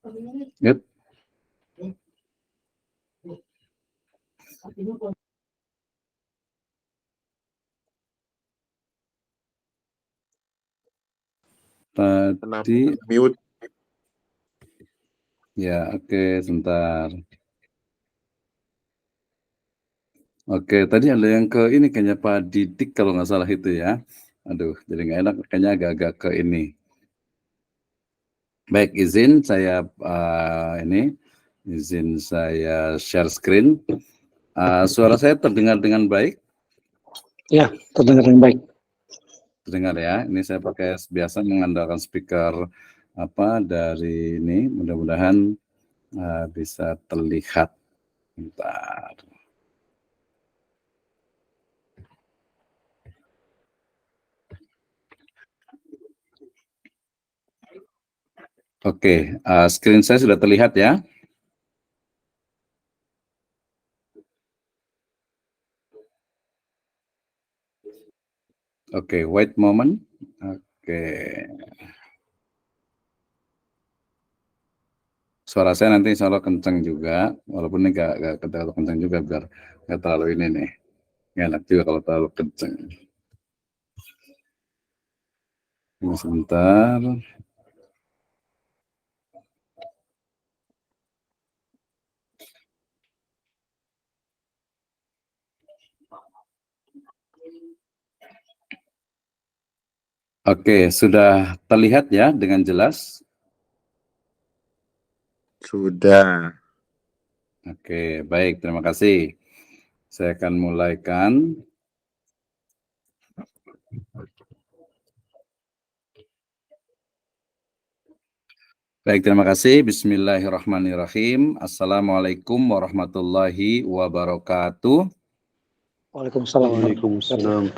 Yep. Tadi mute. Ya, oke, sebentar. Oke, tadi ada yang ke ini kayaknya Pak Didik kalau nggak salah itu ya. Aduh, jadi nggak enak, kayaknya agak-agak ke ini. Baik, izin saya izin saya share screen. Suara saya terdengar dengan baik? Ya, terdengar dengan baik. Terdengar ya. Ini saya pakai biasa mengandalkan speaker dari ini. Mudah-mudahan bisa terlihat. Bentar. Oke, screen saya sudah terlihat ya. Oke, wait moment. Oke. Suara saya nanti insya Allah kencang juga, walaupun ini gak terlalu kencang juga, biar gak terlalu ini nih. Gak enak juga kalau terlalu kencang. Ini sebentar. Oke, sudah terlihat ya dengan jelas? Sudah. Oke, baik, terima kasih. Saya akan mulaikan. Baik, terima kasih. Bismillahirrahmanirrahim. Assalamualaikum warahmatullahi wabarakatuh. Waalaikumsalam. Waalaikumsalam.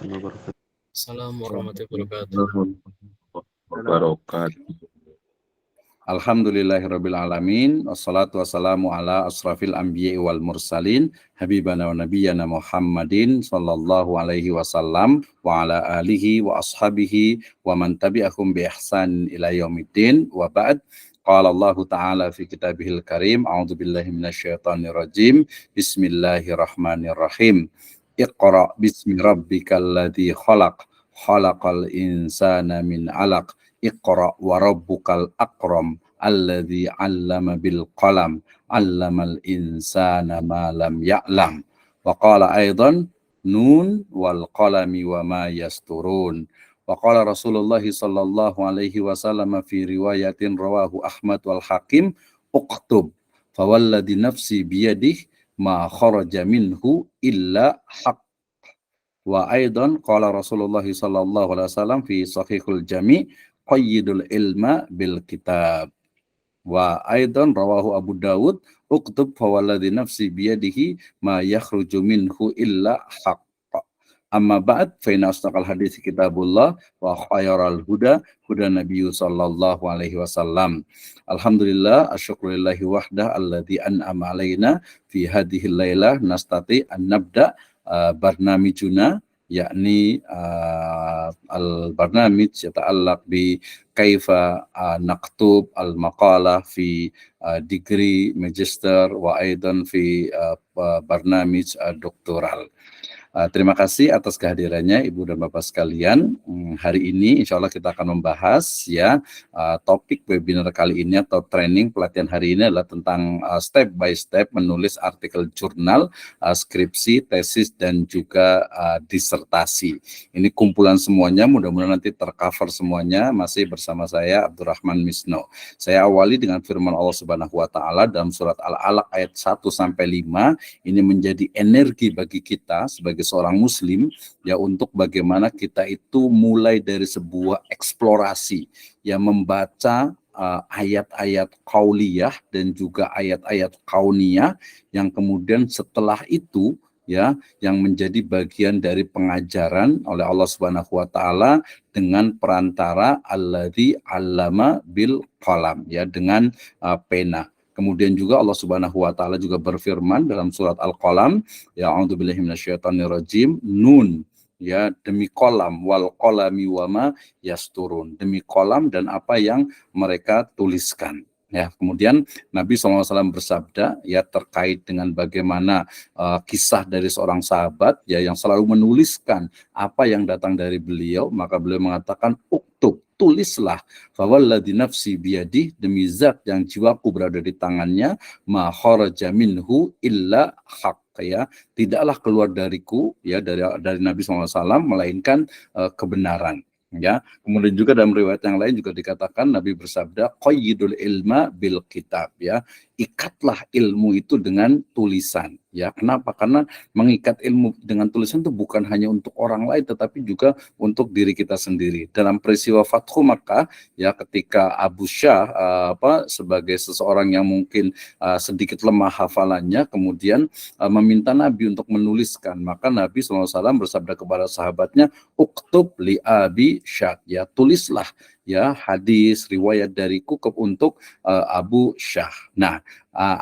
Assalamualaikum warahmatullahi Wabarakatuh. Alhamdulillahirrabbilalamin. Wassalatu wassalamu ala asrafil anbiya'i wal mursalin. Habibana wa nabiyyana Muhammadin sallallahu alaihi wasallam wa ala alihi wa ashabihi wa man tabi'ahum bi ihsan ila yaumiddin wa ba'd. Qala Allah Ta'ala fi kitabihil karim. A'udzu billahi minasyaitonir rajim. Bismillahirrahmanirrahim. Iqra bismi rabbikal ladzi khalaq. Khalaqal insana min 'alaq. Iqra wa rabbukal akram alladzi 'allama bil qalam 'allamal insana ma lam ya'lam. Wa qala aidan nun wal qalami wa ma yasturun. Wa qala Rasulullah sallallahu alaihi wasallam fi riwayatin rawahu Ahmad wal Hakim uktub fawalladhi nafsi biyadihi ma kharaja minhu illa haqq. Wa aidan qala Rasulullah sallallahu alaihi wasallam fi sahihul jami' qayyidul ilma bil kitab. Wa aidan rawahu Abu Dawud uktub fawalladhi nafsi biyadihi ma yakhruju minhu illa haqq. Amma ba'd fa inna asdaqal hadits kitabullah wa khairal huda huda nabiyyu sallallahu alaihi wasallam. Alhamdulillah asyukrulillahi wahdah alladzi an'ama alaina fi hadhil lailah nastati an nabda barnamijuna yakni al-barnamij yata'allaq bi kaifa naktub al-maqalah fi degree magister wa aidan fi barnamij doktoral. Terima kasih atas kehadirannya Ibu dan Bapak sekalian. Hari ini insya Allah kita akan membahas ya topik webinar kali ini atau training pelatihan hari ini adalah tentang step by step menulis artikel jurnal, skripsi, tesis dan juga disertasi. Ini kumpulan semuanya, mudah-mudahan nanti tercover semuanya. Masih bersama saya Abdurrahman Misno. Saya awali dengan firman Allah Subhanahu wa taala dalam surat Al-Alaq ayat 1 sampai 5. Ini menjadi energi bagi kita sebagai seorang muslim ya untuk bagaimana kita itu mulai dari sebuah eksplorasi yang membaca ayat-ayat qauliyah dan juga ayat-ayat kauniyah yang kemudian setelah itu ya yang menjadi bagian dari pengajaran oleh Allah Subhanahu wa taala dengan perantara alladzi 'allama bil qalam ya dengan pena. Kemudian juga Allah Subhanahu wa taala juga berfirman dalam surat Al-Qalam, ya a'udzubillahi minasyaitonirrajim, nun ya demi kolam wal qalami wama yasturun, demi kolam dan apa yang mereka tuliskan. Ya, kemudian Nabi SAW bersabda ya terkait dengan bagaimana kisah dari seorang sahabat ya yang selalu menuliskan apa yang datang dari beliau, maka beliau mengatakan uktub, tulislah, fawalladzi nafsi biyadih, demi zat yang jiwaku berada di tangannya, ma kharaja minhu illa haq, ya tidaklah keluar dariku ya dari Nabi SAW melainkan kebenaran. Ya, kemudian juga dalam riwayat yang lain juga dikatakan Nabi bersabda qayyidul ilma bil kitab, ya ikatlah ilmu itu dengan tulisan. Ya, kenapa? Karena mengikat ilmu dengan tulisan itu bukan hanya untuk orang lain tetapi juga untuk diri kita sendiri. Dalam peristiwa Fathu Makkah ya, ketika Abu Syah sebagai seseorang yang mungkin sedikit lemah hafalannya kemudian meminta Nabi untuk menuliskan, maka Nabi SAW bersabda kepada sahabatnya, uktub li Abi Syah, ya tulislah ya hadis riwayat dariku untuk Abu Syah. Nah,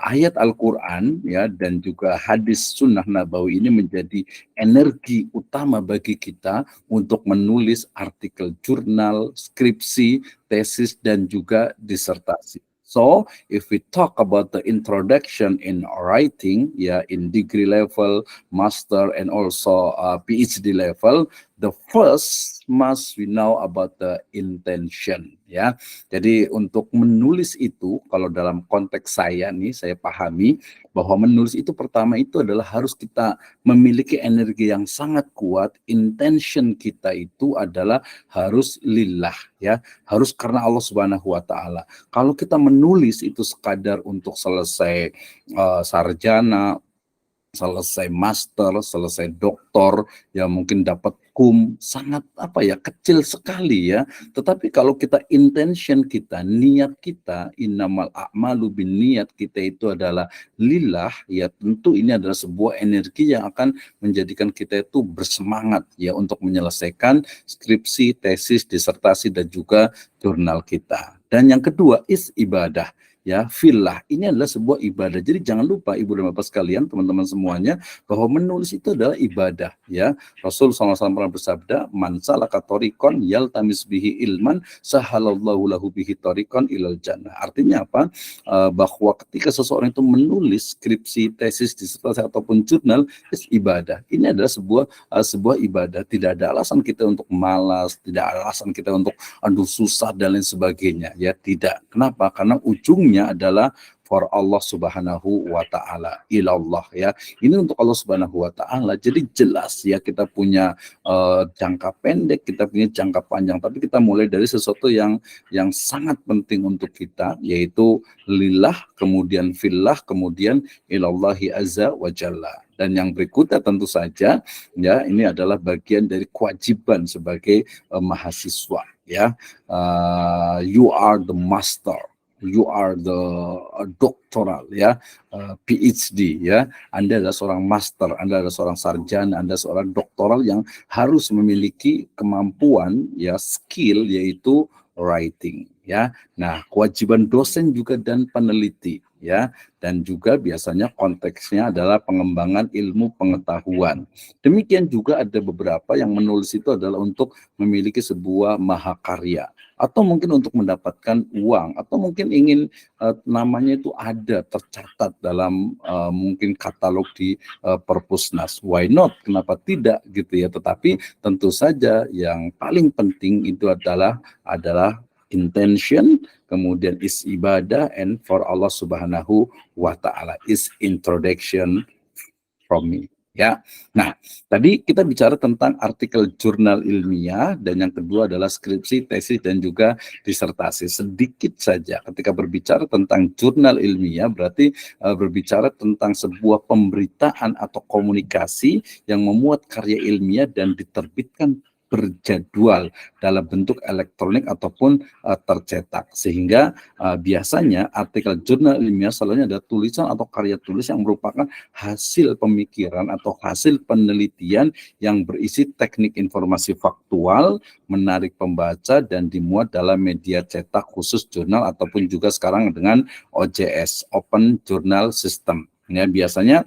ayat Al-Quran ya dan juga hadis sunnah nabawi ini menjadi energi utama bagi kita untuk menulis artikel jurnal, skripsi, tesis dan juga disertasi. So, if we talk about the introduction in writing, ya in degree level, master, and also PhD level, the first must we know about the intention, ya. Jadi untuk menulis itu, kalau dalam konteks saya nih, saya pahami bahwa menulis itu pertama itu adalah harus kita memiliki energi yang sangat kuat. Intention kita itu adalah harus lillah, ya, harus karena Allah Subhanahu wa taala. Kalau kita menulis itu sekadar untuk selesai sarjana, selesai master, selesai doktor, ya mungkin dapat sangat kecil sekali ya. Tetapi kalau kita intention kita, niat kita, innamal a'malu binniyat, kita itu adalah lillah, ya tentu ini adalah sebuah energi yang akan menjadikan kita itu bersemangat ya untuk menyelesaikan skripsi, tesis, disertasi dan juga jurnal kita. Dan yang kedua ibadah. Ya, fillah, ini adalah sebuah ibadah. Jadi jangan lupa Ibu dan Bapak sekalian, teman-teman semuanya, bahwa menulis itu adalah ibadah. Ya, Rasul SAW pernah bersabda, man salaka thoriqan yaltamis bihi ilman, sahalallahu lahu bihi thoriqan ilal jannah. Artinya apa? Bahwa ketika seseorang itu menulis skripsi, tesis, disertasi ataupun jurnal, ibadah. Ini adalah sebuah ibadah. Tidak ada alasan kita untuk malas, tidak ada alasan kita untuk susah dan lain sebagainya. Ya, tidak. Kenapa? Karena ujungnya adalah for Allah Subhanahu wa taala, ilallah ya. Ini untuk Allah Subhanahu wa taala. Jadi jelas ya kita punya jangka pendek, kita punya jangka panjang, tapi kita mulai dari sesuatu yang sangat penting untuk kita, yaitu lillah, kemudian fillah, kemudian ilallahi azza wa jalla. Dan yang berikutnya tentu saja ya ini adalah bagian dari kewajiban sebagai mahasiswa ya. You are the master, you are the doktoral ya, PhD ya. Anda adalah seorang master, Anda adalah seorang sarjana, Anda seorang doktoral yang harus memiliki kemampuan ya, skill, yaitu writing ya. Nah, kewajiban dosen juga dan peneliti ya, dan juga biasanya konteksnya adalah pengembangan ilmu pengetahuan. Demikian juga ada beberapa yang menulis itu adalah untuk memiliki sebuah mahakarya, atau mungkin untuk mendapatkan uang, atau mungkin ingin namanya itu ada tercatat dalam mungkin katalog di Perpusnas. Why not? Kenapa tidak gitu ya? Tetapi tentu saja yang paling penting itu adalah intention, kemudian is ibadah, and for Allah Subhanahu wa taala is introduction from me. Ya, nah tadi kita bicara tentang artikel jurnal ilmiah, dan yang kedua adalah skripsi, tesis dan juga disertasi. Sedikit saja ketika berbicara tentang jurnal ilmiah berarti berbicara tentang sebuah pemberitaan atau komunikasi yang memuat karya ilmiah dan diterbitkan berjadwal dalam bentuk elektronik ataupun tercetak, sehingga biasanya artikel jurnal ilmiah selalunya ada tulisan atau karya tulis yang merupakan hasil pemikiran atau hasil penelitian yang berisi teknik informasi faktual, menarik pembaca dan dimuat dalam media cetak khusus jurnal ataupun juga sekarang dengan OJS, Open Journal System. Ya, biasanya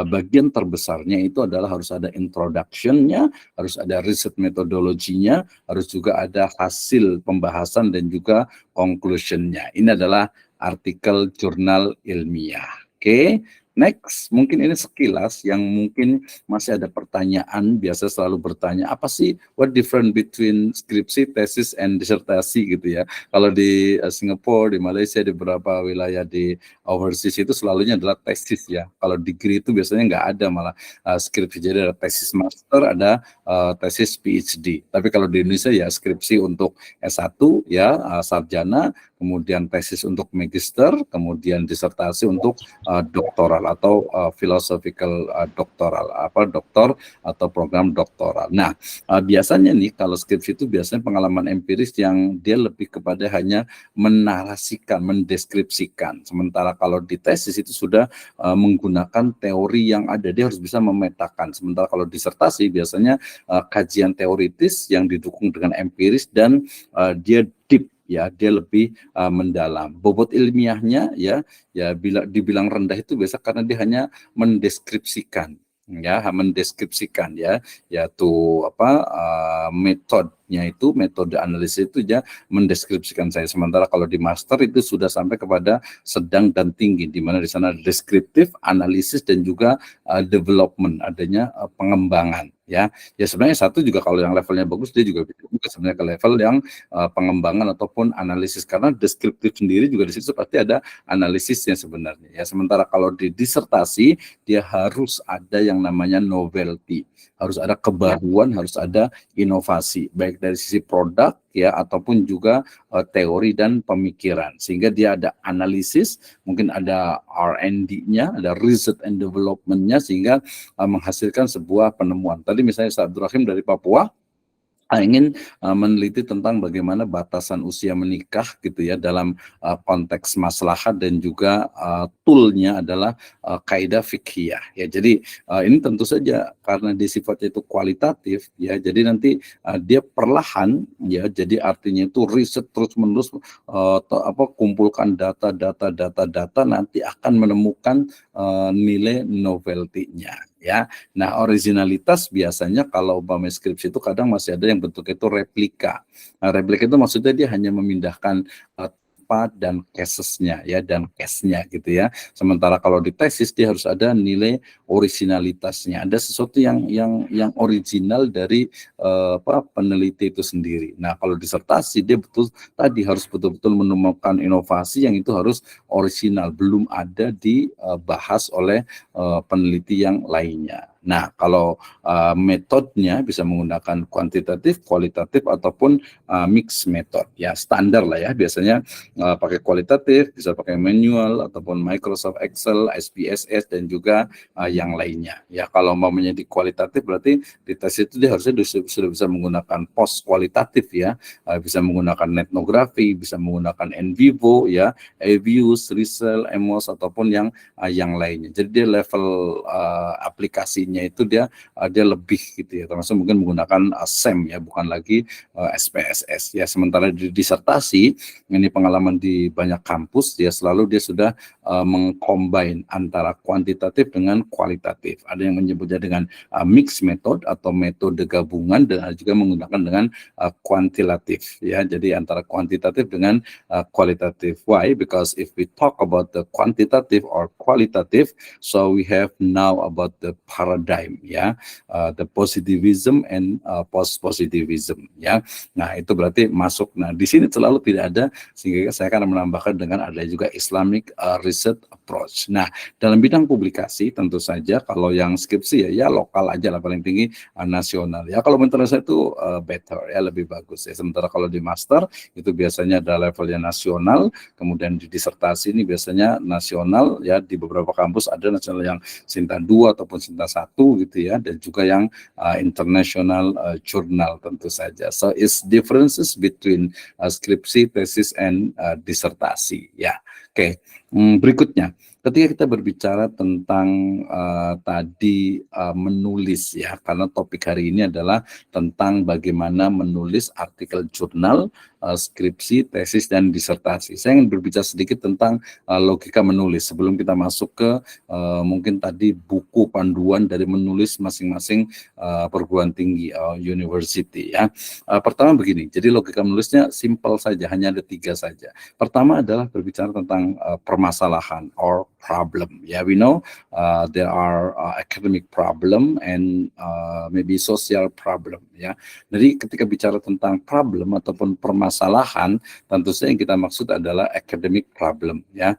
bagian terbesarnya itu adalah harus ada introduction-nya, harus ada riset metodologinya, harus juga ada hasil pembahasan dan juga conclusion-nya. Ini adalah artikel jurnal ilmiah. Oke. Next, mungkin ini sekilas yang mungkin masih ada pertanyaan, biasa selalu bertanya, apa sih what difference between skripsi, tesis, and disertasi gitu ya. Kalau di Singapura, di Malaysia, di beberapa wilayah di overseas itu selalunya adalah tesis ya. Kalau degree itu biasanya nggak ada malah skripsi, jadi ada tesis master, ada tesis PhD. Tapi kalau di Indonesia ya skripsi untuk S1 ya, sarjana, kemudian tesis untuk magister, kemudian disertasi untuk doktoral atau philosophical doktoral, doktor atau program doktoral. Nah, biasanya nih kalau skripsi itu biasanya pengalaman empiris yang dia lebih kepada hanya menarasikan, mendeskripsikan. Sementara kalau di tesis itu sudah menggunakan teori yang ada, dia harus bisa memetakan. Sementara kalau disertasi biasanya kajian teoritis yang didukung dengan empiris dan dia deep ya, dia lebih mendalam. Bobot ilmiahnya ya bila dibilang rendah itu biasa karena dia hanya mendeskripsikan yaitu metodenya itu, metode analisis itu ya mendeskripsikan saya. Sementara kalau di master itu sudah sampai kepada sedang dan tinggi, di mana di sana deskriptif, analisis dan juga development, adanya pengembangan ya sebenarnya satu juga kalau yang levelnya bagus dia juga bisa sebenarnya ke level yang pengembangan ataupun analisis, karena deskriptif sendiri juga di situ pasti ada analisisnya sebenarnya ya. Sementara kalau di disertasi dia harus ada yang namanya novelty, harus ada kebaruan, harus ada inovasi baik dari sisi produk ya ataupun juga teori dan pemikiran, sehingga dia ada analisis, mungkin ada R&D-nya, ada research and development-nya, sehingga menghasilkan sebuah penemuan. Tadi misalnya Ustaz Abdul Rahim dari Papua ingin meneliti tentang bagaimana batasan usia menikah gitu ya dalam konteks maslahat, dan juga toolnya adalah kaidah fikhiyah ya. Jadi ini tentu saja karena dia sifatnya itu kualitatif ya, jadi nanti dia perlahan ya, jadi artinya itu riset terus menerus kumpulkan data nanti akan menemukan nilai novelty-nya ya. Nah, originalitas biasanya kalau umpama skripsi itu kadang masih ada yang bentuk itu replika. Nah, replika itu maksudnya dia hanya memindahkan tempat dan casesnya ya, dan case-nya gitu ya. Sementara kalau di tesis dia harus ada nilai originalitasnya, ada sesuatu yang original dari peneliti itu sendiri. Nah, kalau disertasi dia harus betul-betul menemukan inovasi yang itu harus original, belum ada dibahas oleh peneliti yang lainnya. Nah, kalau metodenya bisa menggunakan kuantitatif, kualitatif ataupun mix method ya, standar lah ya, biasanya pakai kualitatif, bisa pakai manual ataupun Microsoft Excel, SPSS dan juga yang lainnya ya. Kalau mau menjadi kualitatif berarti di tes itu dia harusnya sudah bisa menggunakan post kualitatif ya, bisa menggunakan etnografi, bisa menggunakan in vivo ya, Avius, Rizal, Emos ataupun yang lainnya. Jadi dia level aplikasinya itu dia lebih gitu ya, termasuk mungkin menggunakan SEM ya, bukan lagi SPSS ya. Sementara di disertasi ini pengalaman di banyak kampus dia selalu dia sudah mengcombine antara kuantitatif dengan kualitatif. Ada yang menyebutnya dengan mix method atau metode gabungan, dan ada juga menggunakan dengan kuantitatif ya. Jadi antara kuantitatif dengan kualitatif. Why? Because if we talk about the quantitative or qualitative, so we have now about the paradigm ya, the positivism and post-positivism ya. Nah, itu berarti masuk. Nah, di sini selalu tidak ada, sehingga saya akan menambahkan dengan ada juga Islamic research approach. Nah, dalam bidang publikasi tentu saja kalau yang skripsi ya lokal aja lah, paling tinggi nasional ya. Kalau internasional itu better ya, lebih bagus ya. Sementara kalau di master itu biasanya ada levelnya nasional, kemudian di disertasi ini biasanya nasional ya, di beberapa kampus ada nasional yang Sinta 2 ataupun Sinta 1 gitu ya, dan juga yang international journal tentu saja. So it's differences between skripsi, tesis and disertasi ya. Oke. Berikutnya, ketika kita berbicara tentang menulis ya, karena topik hari ini adalah tentang bagaimana menulis artikel jurnal, skripsi, tesis, dan disertasi. Saya ingin berbicara sedikit tentang logika menulis sebelum kita masuk ke mungkin tadi buku panduan dari menulis masing-masing perguruan tinggi university ya. Pertama begini, jadi logika menulisnya simpel saja, hanya ada 3 saja. Pertama adalah berbicara tentang permasalahan or problem. Yeah, we know there are academic problem and maybe social problem. Ya, jadi ketika bicara tentang problem ataupun permasalahan, tentu saja yang kita maksud adalah academic problem. Ya,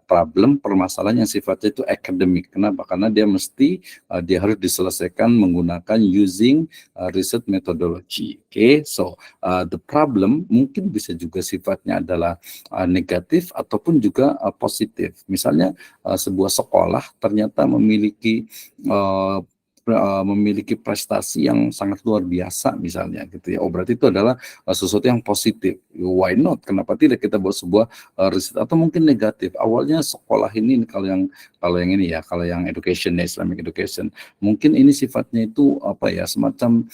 problem permasalahan yang sifatnya itu academic. Kenapa? Karena dia mesti dia harus diselesaikan menggunakan using research methodology. Okay, so the problem mungkin bisa juga sifatnya adalah negatif ataupun juga positif. Misalnya sebuah sekolah ternyata memiliki prestasi yang sangat luar biasa misalnya gitu ya. Oh, berarti itu adalah sesuatu yang positif. Why not? Kenapa tidak kita buat sebuah riset? Atau mungkin negatif. Awalnya sekolah ini kalau yang ini ya, kalau yang education, Islamic education, mungkin ini sifatnya itu apa ya, semacam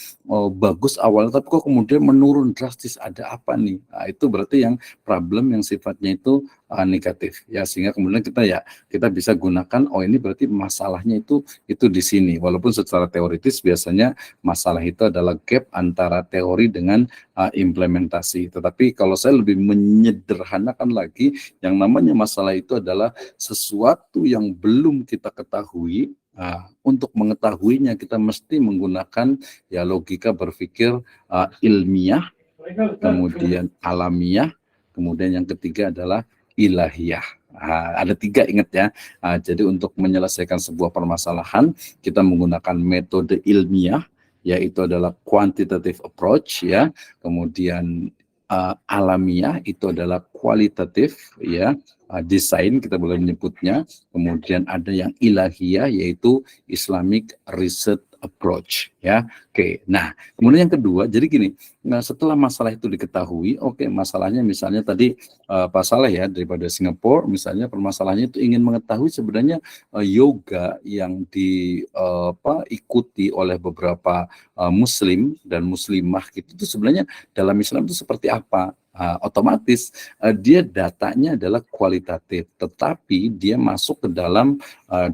bagus awalnya, tapi kok kemudian menurun drastis. Ada apa nih? Nah, itu berarti yang problem yang sifatnya itu negatif ya, sehingga kemudian kita bisa gunakan, oh ini berarti masalahnya itu di sini, walaupun secara teoritis biasanya masalah itu adalah gap antara teori dengan implementasi. Tetapi kalau saya lebih menyederhanakan lagi, yang namanya masalah itu adalah sesuatu yang belum kita ketahui. Untuk mengetahuinya kita mesti menggunakan ya logika berpikir ilmiah, kemudian alamiah, kemudian yang ketiga adalah ilahiyah. Ada 3, ingat ya. Jadi untuk menyelesaikan sebuah permasalahan kita menggunakan metode ilmiah, yaitu adalah quantitative approach ya. Kemudian alamiah itu adalah kualitatif ya, desain kita boleh menyebutnya. Kemudian ada yang ilahiyah yaitu Islamic research approach ya. Oke. Nah, kemudian yang kedua, jadi gini, nah setelah masalah itu diketahui, oke, masalahnya misalnya tadi Pak Saleh ya daripada Singapura, misalnya permasalahannya itu ingin mengetahui sebenarnya yoga yang diikuti oleh beberapa muslim dan muslimah gitu, itu sebenarnya dalam Islam itu seperti apa? Otomatis dia datanya adalah kualitatif, tetapi dia masuk ke dalam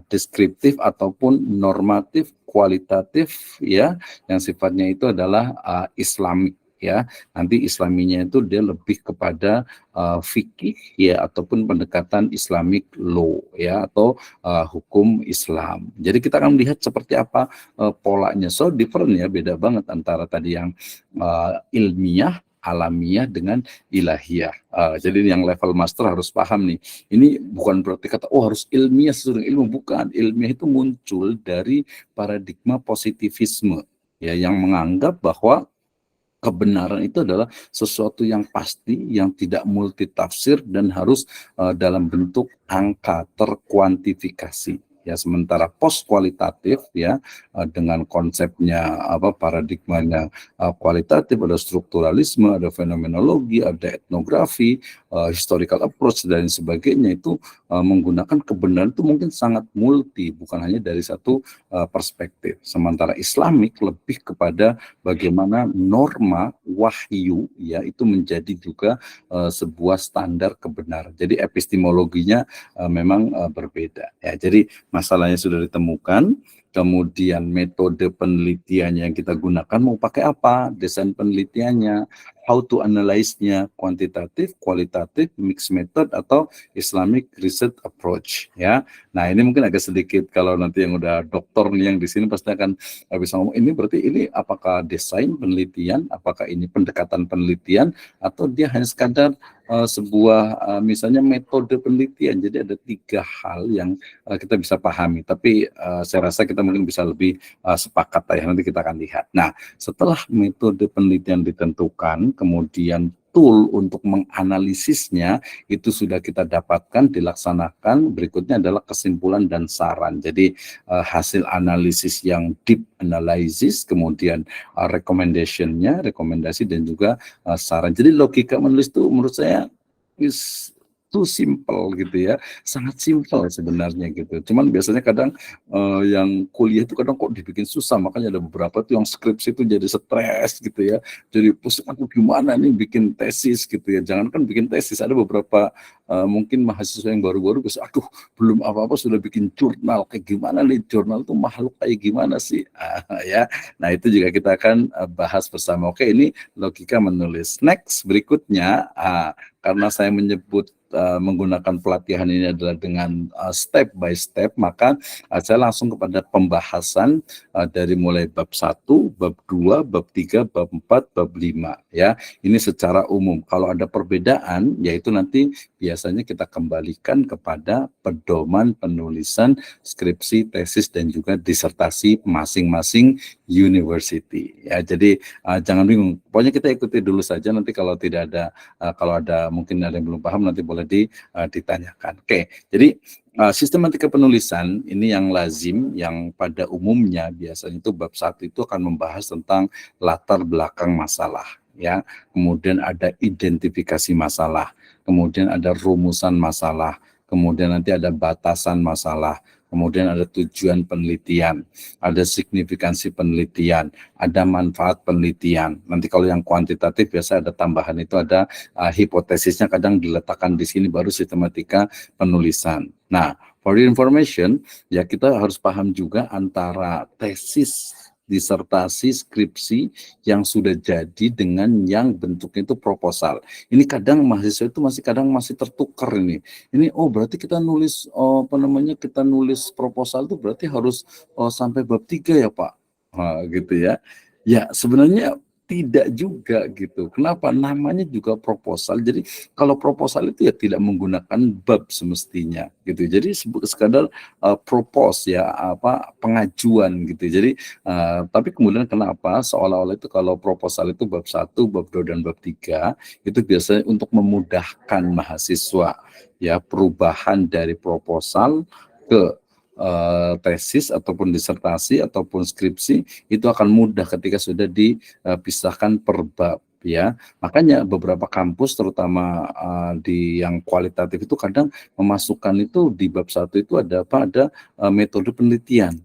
deskriptif ataupun normatif kualitatif ya, yang sifatnya itu adalah Islamik ya. Nanti Islaminya itu dia lebih kepada fikih ya, ataupun pendekatan Islamic law ya, atau hukum Islam. Jadi kita akan melihat seperti apa polanya. So different ya, beda banget antara tadi yang ilmiah, alamiah dengan ilahiyah. Jadi yang level master harus paham nih. Ini bukan berarti kata harus ilmiah sesuai ilmu, bukan. Ilmiah itu muncul dari paradigma positivisme ya, yang menganggap bahwa kebenaran itu adalah sesuatu yang pasti, yang tidak multitafsir dan harus dalam bentuk angka terkuantifikasi. Ya, sementara post kualitatif ya dengan konsepnya paradigmanya kualitatif, ada strukturalisme, ada fenomenologi, ada etnografi, historical approach dan sebagainya, itu menggunakan kebenaran itu mungkin sangat multi, bukan hanya dari satu perspektif. Sementara Islamik lebih kepada bagaimana norma wahyu ya itu menjadi juga sebuah standar kebenaran. Jadi epistemologinya memang berbeda ya. Jadi masalahnya sudah ditemukan, kemudian metode penelitiannya yang kita gunakan mau pakai apa, desain penelitiannya, how to analyze-nya, kuantitatif, kualitatif, mixed method, atau Islamic research approach ya. Nah ini mungkin agak sedikit, kalau nanti yang udah doktor nih yang di sini pasti akan bisa ngomong, ini berarti ini apakah desain penelitian, apakah ini pendekatan penelitian, atau dia hanya sekadar sebuah misalnya metode penelitian. Jadi ada 3 hal yang kita bisa pahami, tapi saya rasa kita mungkin bisa lebih sepakat ya, nanti kita akan lihat. Nah, setelah metode penelitian ditentukan, kemudian tool untuk menganalisisnya itu sudah kita dapatkan, dilaksanakan. Berikutnya adalah kesimpulan dan saran. Jadi hasil analisis yang deep analysis, kemudian rekomendasi dan juga saran. Jadi logika menulis itu menurut saya too simple gitu ya, sangat simpel sebenarnya gitu. Cuman biasanya kadang yang kuliah itu kadang kok dibikin susah, makanya ada beberapa tuh yang skripsi itu jadi stres gitu ya. Jadi pusing, aku gimana nih bikin tesis gitu ya. Jangan kan bikin tesis, ada beberapa mungkin mahasiswa yang baru-baru bisa, aduh belum apa-apa sudah bikin jurnal, kayak gimana nih jurnal itu makhluk kayak gimana sih, ya. Nah itu juga kita akan bahas bersama. Oke, ini logika menulis. Next berikutnya, karena saya menyebut menggunakan pelatihan ini adalah dengan step by step, maka saya langsung kepada pembahasan dari mulai bab 1, bab 2, bab 3, bab 4, bab 5 ya. Ini secara umum. Kalau ada perbedaan, yaitu nanti biasanya kita kembalikan kepada pedoman penulisan skripsi, tesis dan juga disertasi masing-masing university ya. Jadi jangan bingung. Pokoknya kita ikuti dulu saja, nanti kalau tidak ada kalau ada mungkin ada yang belum paham nanti boleh ditanyakan. Oke. Jadi sistematika penulisan ini yang lazim, yang pada umumnya biasanya itu bab 1 itu akan membahas tentang latar belakang masalah ya. Kemudian ada identifikasi masalah, kemudian ada rumusan masalah, kemudian nanti ada batasan masalah, kemudian ada tujuan penelitian, ada signifikansi penelitian, ada manfaat penelitian. Nanti kalau yang kuantitatif biasa ada tambahan, itu ada hipotesisnya kadang diletakkan di sini, baru sistematika penulisan. Nah, for your information, ya kita harus paham juga antara tesis, disertasi, skripsi yang sudah jadi dengan yang bentuknya itu proposal. Ini kadang mahasiswa itu masih tertukar ini. Ini berarti kita nulis kita nulis proposal itu berarti harus sampai bab 3 ya Pak. Gitu ya. Ya, sebenarnya tidak juga gitu. Kenapa? Namanya juga proposal. Jadi kalau proposal itu ya tidak menggunakan bab semestinya gitu. Jadi sekadar propose ya, pengajuan gitu. Jadi tapi kemudian kenapa seolah-olah itu kalau proposal itu bab 1, bab 2 dan bab 3 itu biasanya untuk memudahkan mahasiswa ya, perubahan dari proposal ke tesis ataupun disertasi ataupun skripsi itu akan mudah ketika sudah dipisahkan per bab ya. Makanya beberapa kampus terutama di yang kualitatif itu kadang memasukkan itu di bab 1 itu ada metode penelitian.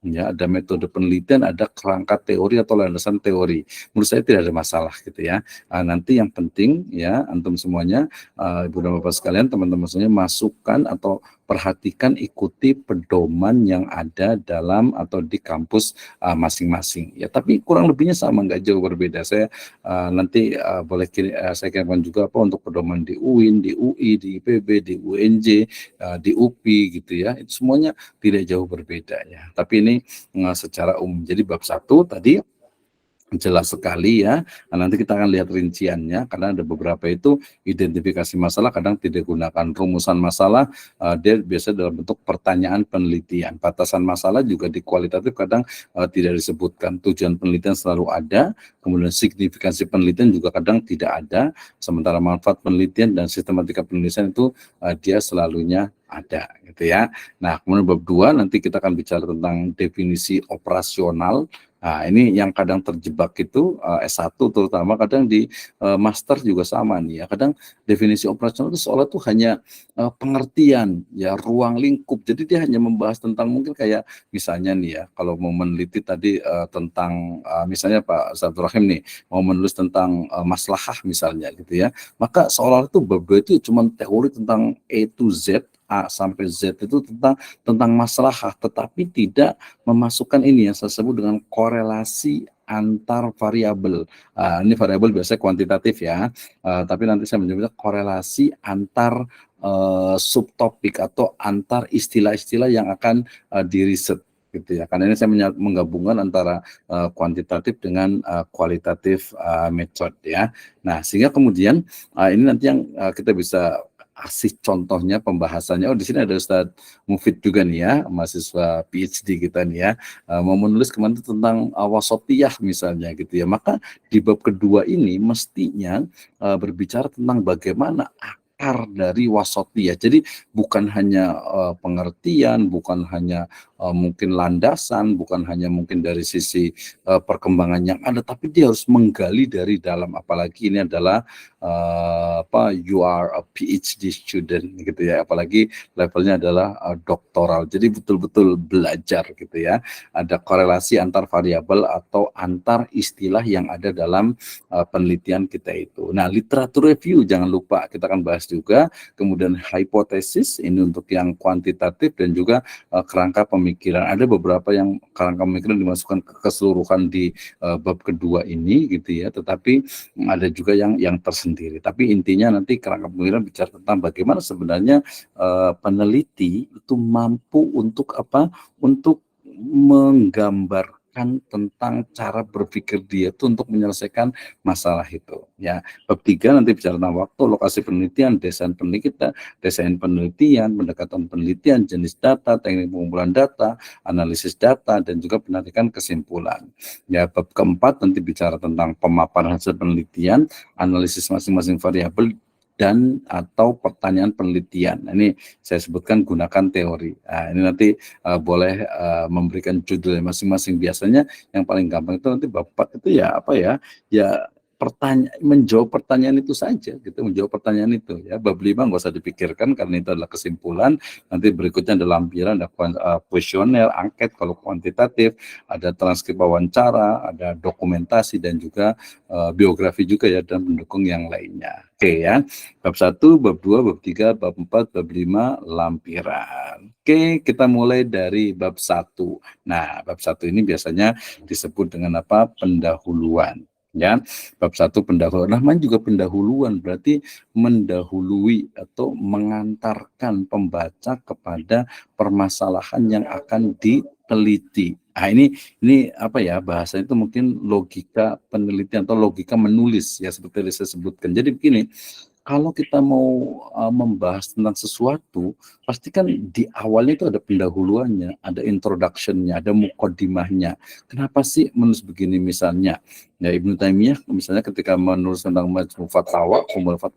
Ya, ada metode penelitian, ada kerangka teori atau landasan teori. Menurut saya tidak ada masalah gitu ya. Nanti yang penting ya, antum semuanya, Ibu dan Bapak sekalian, teman-teman semuanya masukkan atau perhatikan, ikuti pedoman yang ada dalam atau di kampus masing-masing. Ya, tapi kurang lebihnya sama, nggak jauh berbeda. Saya nanti boleh saya kirimkan juga untuk pedoman di UIN, di UI, di IPB, di UNJ, di UPI gitu ya. Itu semuanya tidak jauh berbeda ya. Tapi ini secara umum. Jadi bab 1 tadi jelas sekali ya. Nanti kita akan lihat rinciannya karena ada beberapa itu identifikasi masalah kadang tidak gunakan rumusan masalah, dia biasa dalam bentuk pertanyaan penelitian. Batasan masalah juga di kualitatif kadang tidak disebutkan. Tujuan penelitian selalu ada, kemudian signifikansi penelitian juga kadang tidak ada, sementara manfaat penelitian dan sistematika penulisan itu dia selalunya ada gitu ya. Nah, kemudian bab 2 nanti kita akan bicara tentang definisi operasional. Nah, ini yang kadang terjebak itu S1 terutama, kadang di master juga sama nih ya. Kadang definisi operasional itu seolah itu hanya pengertian ya, ruang lingkup. Jadi dia hanya membahas tentang mungkin kayak misalnya nih ya, kalau mau meneliti tadi tentang misalnya Pak Sabtu Rahim nih mau menulis tentang maslahah misalnya gitu ya. Maka seolah itu bab 2 itu cuma teori tentang A to Z, A sampai Z itu tentang maslahah, tetapi tidak memasukkan ini yang saya sebut dengan korelasi antar variabel. Ini variabel biasanya kuantitatif ya, tapi nanti saya menyebutnya korelasi antar subtopik atau antar istilah-istilah yang akan diriset gitu ya. Karena ini saya menggabungkan antara kuantitatif dengan kualitatif method ya. Nah, sehingga kemudian ini nanti yang kita bisa kasih contohnya pembahasannya. Di sini ada Ustadz Mufid juga nih ya, mahasiswa PhD kita nih ya, mau menulis kemarin tentang wasatiyah misalnya gitu ya. Maka di bab kedua ini mestinya berbicara tentang bagaimana akar dari wasatiyah. Jadi bukan hanya pengertian, bukan hanya mungkin landasan, bukan hanya mungkin dari sisi perkembangan yang ada, tapi dia harus menggali dari dalam. Apalagi ini adalah you are a PhD student gitu ya, apalagi levelnya adalah doktoral. Jadi betul-betul belajar gitu ya. Ada korelasi antar variabel atau antar istilah yang ada dalam penelitian kita itu. Nah, literatur review jangan lupa kita akan bahas juga. Kemudian hipotesis ini untuk yang kuantitatif dan juga kerangka pemikiran. Ada beberapa yang kerangka pemikiran dimasukkan ke keseluruhan di bab kedua ini gitu ya. Tetapi ada juga yang tersendiri. Tapi intinya nanti kerangka pemikiran bicara tentang bagaimana sebenarnya peneliti itu mampu untuk apa? Untuk menggambarkan tentang cara berpikir dia itu untuk menyelesaikan masalah itu ya. Bab 3 nanti bicara tentang waktu, lokasi penelitian, desain penelitian, pendekatan penelitian, jenis data, teknik pengumpulan data, analisis data, dan juga penarikan kesimpulan. Ya, bab keempat nanti bicara tentang pemaparan hasil penelitian, analisis masing-masing variabel dan atau pertanyaan penelitian. Nah, ini saya sebutkan gunakan teori. Nah, ini nanti boleh memberikan judulnya masing-masing. Biasanya yang paling gampang itu nanti bab 4 itu ya apa ya? Ya menjawab pertanyaan itu saja gitu, menjawab pertanyaan itu ya. Bab 5 nggak usah dipikirkan karena itu adalah kesimpulan. Nanti berikutnya ada lampiran, ada kuesioner, angket kalau kuantitatif, ada transkrip wawancara, ada dokumentasi dan juga biografi juga ya, dan pendukung yang lainnya. Oke ya. Bab 1, bab 2, bab 3, bab 4, bab 5 lampiran. Oke, kita mulai dari bab 1. Nah, bab 1 ini biasanya disebut dengan apa? Pendahuluan. Ya, bab 1 pendahuluan, namanya juga pendahuluan, berarti mendahului atau mengantarkan pembaca kepada permasalahan yang akan diteliti. Nah, ini apa ya, bahasa itu mungkin logika penelitian atau logika menulis ya, seperti yang saya sebutkan. Jadi begini, kalau kita mau membahas tentang sesuatu, pasti kan di awalnya itu ada pendahuluannya, ada introduction-nya, ada mukodimahnya. Kenapa sih menulis begini misalnya? Ya, Ibnu Taimiyah misalnya ketika menulis tentang Majmu' Fatawa,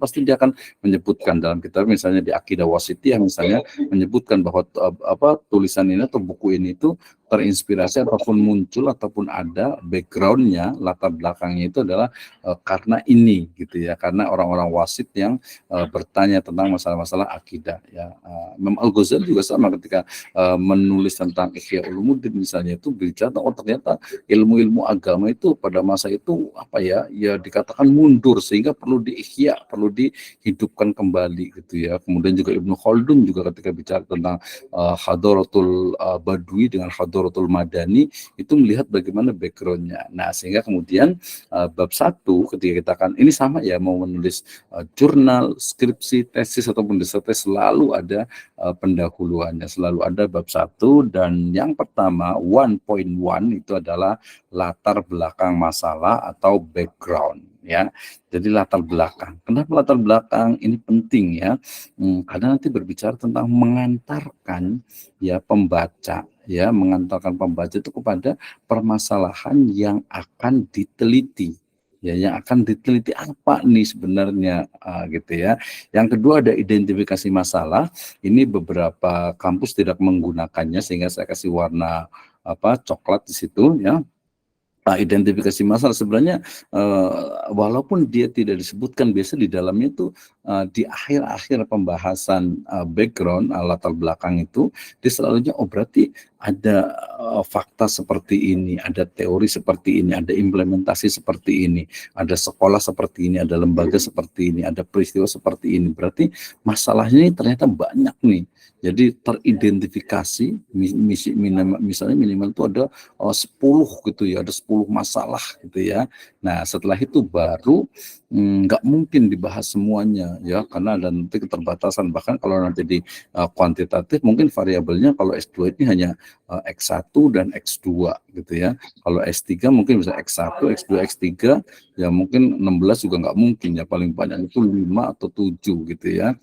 pasti dia akan menyebutkan dalam kitab misalnya di Aqidah Wasithiyah misalnya menyebutkan bahwa tulisan ini atau buku ini itu terinspirasi ataupun muncul ataupun ada background-nya, latar belakangnya itu adalah karena ini gitu ya, karena orang-orang wasit yang bertanya tentang masalah-masalah akidah ya. Imam Al-Ghazali juga sama ketika menulis tentang Ihya Ulumuddin misalnya, itu bicara ternyata ilmu-ilmu agama itu pada masa itu apa ya dikatakan mundur sehingga perlu diihya, perlu dihidupkan kembali gitu ya. Kemudian juga Ibnu Khaldun juga ketika bicara tentang Hadaratul Badui dengan Hadaratul Madani itu melihat bagaimana backgroundnya. Nah, sehingga kemudian bab 1 ketika kita akan ini sama ya, mau menulis jurnal, skripsi, tesis ataupun disertasi selalu ada pendahuluannya, selalu ada bab 1, dan yang pertama 1.1 itu adalah latar belakang masalah atau background ya. Jadi latar belakang. Kenapa latar belakang ini penting ya? Karena nanti berbicara tentang mengantarkan ya pembaca ya, mengantarkan pembaca itu kepada permasalahan yang akan diteliti. Ya, yang akan diteliti apa nih sebenarnya gitu ya. Yang kedua ada identifikasi masalah. Ini beberapa kampus tidak menggunakannya sehingga saya kasih warna coklat di situ ya. Identifikasi masalah sebenarnya walaupun dia tidak disebutkan, biasa di dalamnya itu di akhir-akhir pembahasan background latar belakang itu dia selalunya berarti ada fakta seperti ini, ada teori seperti ini, ada implementasi seperti ini, ada sekolah seperti ini, ada lembaga seperti ini, ada peristiwa seperti ini. Berarti masalahnya ini ternyata banyak nih. Jadi teridentifikasi misalnya minimal itu ada 10 gitu ya, ada 10 masalah gitu ya. Nah, setelah itu baru nggak mungkin dibahas semuanya ya, karena ada nanti keterbatasan. Bahkan kalau nanti di kuantitatif mungkin variabelnya kalau S2 ini hanya X1 dan X2 gitu ya. Kalau S3 mungkin bisa X1, X2, X3 ya, mungkin 16 juga nggak mungkin ya, paling banyak itu 5 atau 7 gitu ya.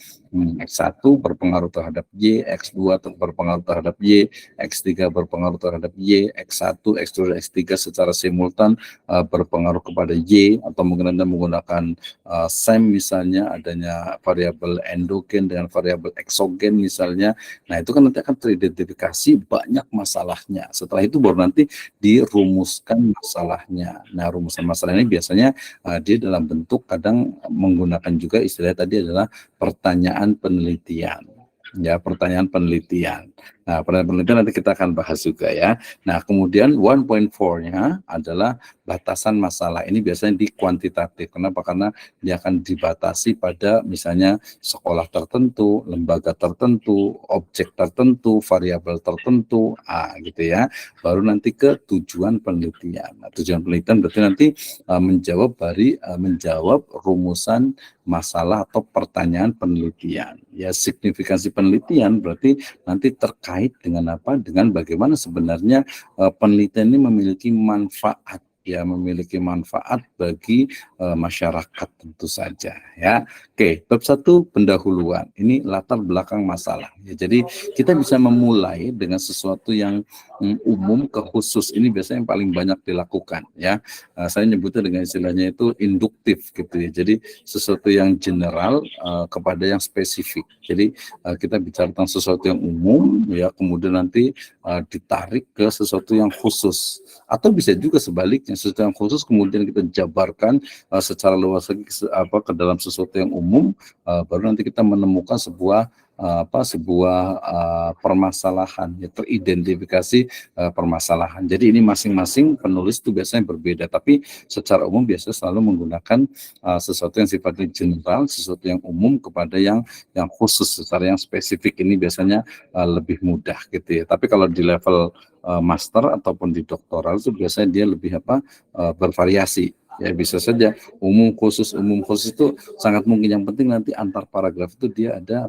X1 berpengaruh terhadap Y, X2 berpengaruh terhadap Y, X3 berpengaruh terhadap Y, X1, X2, X3 secara simultan berpengaruh kepada Y, atau mungkin Anda menggunakan perubahan SEM misalnya, adanya variabel endogen dengan variabel eksogen misalnya. Nah, itu kan nanti akan teridentifikasi banyak masalahnya. Setelah itu baru nanti dirumuskan masalahnya. Nah, rumusan masalah ini biasanya dia dalam bentuk kadang menggunakan juga istilah tadi adalah pertanyaan penelitian. Ya, pertanyaan penelitian. Nah, pertanyaan penelitian nanti kita akan bahas juga ya. Nah, kemudian 1.4-nya adalah batasan masalah. Ini biasanya di kuantitatif. Kenapa? Karena dia akan dibatasi pada misalnya sekolah tertentu, lembaga tertentu, objek tertentu, variabel tertentu, gitu ya. Baru nanti ke tujuan penelitian. Nah, tujuan penelitian berarti nanti menjawab rumusan masalah atau pertanyaan penelitian. Ya, signifikansi penelitian berarti nanti terkait dengan apa? Dengan bagaimana sebenarnya penelitian ini memiliki manfaat, ya, memiliki manfaat bagi masyarakat tentu saja ya. Oke, bab 1 pendahuluan. Ini latar belakang masalah. Ya, jadi kita bisa memulai dengan sesuatu yang umum ke khusus. Ini biasanya yang paling banyak dilakukan ya. Saya nyebutnya dengan istilahnya itu induktif gitu ya. Jadi sesuatu yang general kepada yang spesifik. Jadi kita bicara tentang sesuatu yang umum ya, kemudian nanti ditarik ke sesuatu yang khusus, atau bisa juga sebaliknya, sesuatu yang khusus kemudian kita jabarkan secara luas lagi ke dalam sesuatu yang umum, baru nanti kita menemukan sebuah permasalahan, ya, teridentifikasi permasalahan. Jadi ini masing-masing penulis itu biasanya berbeda, tapi secara umum biasanya selalu menggunakan sesuatu yang sifatnya general, sesuatu yang umum kepada yang khusus, secara yang spesifik. Ini biasanya lebih mudah gitu ya. Tapi kalau di level master ataupun di doktoral itu biasanya dia lebih bervariasi. Ya, bisa saja umum khusus itu sangat mungkin. Yang penting nanti antar paragraf itu dia ada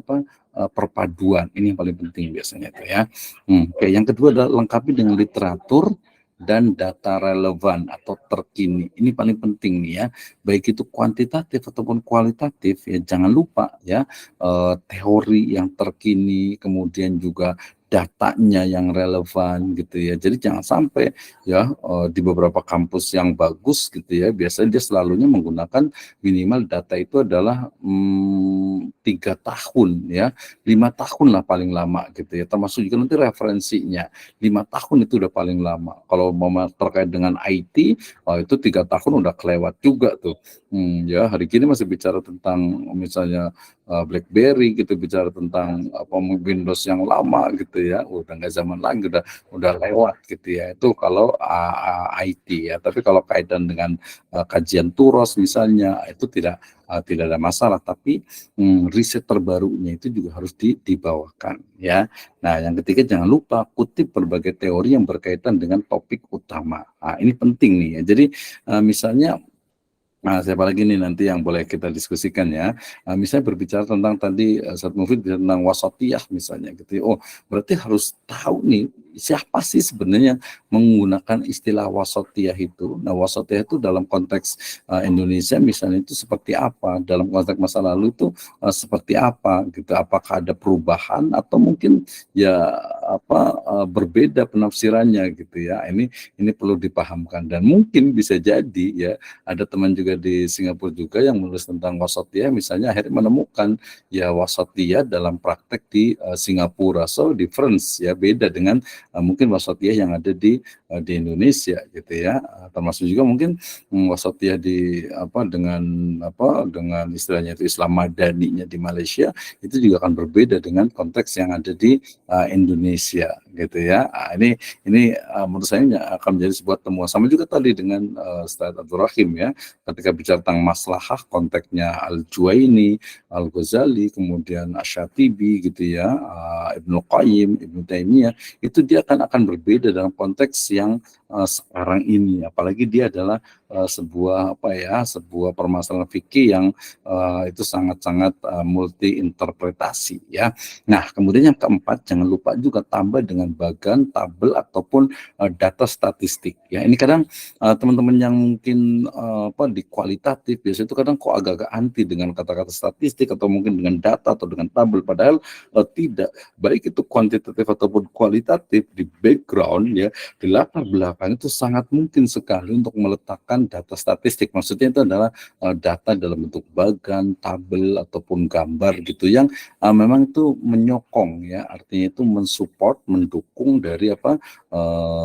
perpaduan. Ini yang paling penting biasanya itu ya. Oke, yang kedua adalah lengkapi dengan literatur dan data relevan atau terkini. Ini paling penting nih ya, baik itu kuantitatif ataupun kualitatif ya. Jangan lupa ya, teori yang terkini, kemudian juga datanya yang relevan gitu ya. Jadi jangan sampai ya di beberapa kampus yang bagus gitu ya, biasanya dia selalunya menggunakan minimal data itu adalah 3 tahun ya, 5 tahun lah paling lama gitu ya. Termasuk juga nanti referensinya 5 tahun itu udah paling lama. Kalau mau terkait dengan IT, itu 3 tahun udah kelewat juga tuh. Ya, hari ini masih bicara tentang misalnya BlackBerry gitu, bicara tentang Windows yang lama gitu ya, udah nggak zaman lagi, udah lewat gitu ya. Itu kalau IT ya. Tapi kalau kaitan dengan kajian TUROS misalnya, itu tidak ada masalah. Tapi riset terbarunya itu juga harus dibawakan ya. Nah, yang ketiga jangan lupa kutip berbagai teori yang berkaitan dengan topik utama. Ini penting nih ya. Jadi misalnya siapa lagi nih nanti yang boleh kita diskusikan ya. Misalnya berbicara tentang tadi Ustaz Mufid tentang wasatiyah misalnya gitu ya. Oh, berarti harus tahu nih siapa sih sebenarnya menggunakan istilah wasatiyah itu. Nah, wasatiyah itu dalam konteks Indonesia misalnya itu seperti apa, dalam konteks masa lalu itu seperti apa gitu. Apakah ada perubahan atau mungkin ya berbeda penafsirannya gitu ya. Ini perlu dipahamkan, dan mungkin bisa jadi ya ada teman juga di Singapura juga yang menulis tentang wasatiyah, misalnya akhirnya menemukan ya wasatiyah dalam praktek di Singapura, so difference ya, beda dengan mungkin wasatiyah yang ada di Indonesia gitu ya. Termasuk juga mungkin wasatiyah dengan istilahnya itu Islam Madaninya di Malaysia itu juga akan berbeda dengan konteks yang ada di Indonesia gitu ya. Ini menurut saya akan menjadi sebuah temuan. Sama juga tadi dengan Ustaz Abdul Rahim ya, ketika bicara tentang maslahah, konteksnya Al-Juwaini, Al-Ghazali, kemudian Asy-Syatibi gitu ya, Ibnu Qayyim, Ibnu Taimiyah, itu dia akan berbeda dalam konteks yang sekarang ini. Apalagi dia adalah sebuah permasalahan fikih yang itu sangat-sangat multi interpretasi ya. Nah, kemudian yang keempat, jangan lupa juga tambah dengan bagan, tabel ataupun data statistik ya. Ini kadang teman-teman yang mungkin di kualitatif biasanya itu kadang kok agak-agak anti dengan kata-kata statistik atau mungkin dengan data atau dengan tabel, padahal tidak, baik itu kuantitatif ataupun kualitatif di background ya, di latar belakang itu sangat mungkin sekali untuk meletakkan data statistik. Maksudnya itu adalah data dalam bentuk bagan, tabel ataupun gambar gitu yang memang itu menyokong ya, artinya itu mensupport, mendukung dari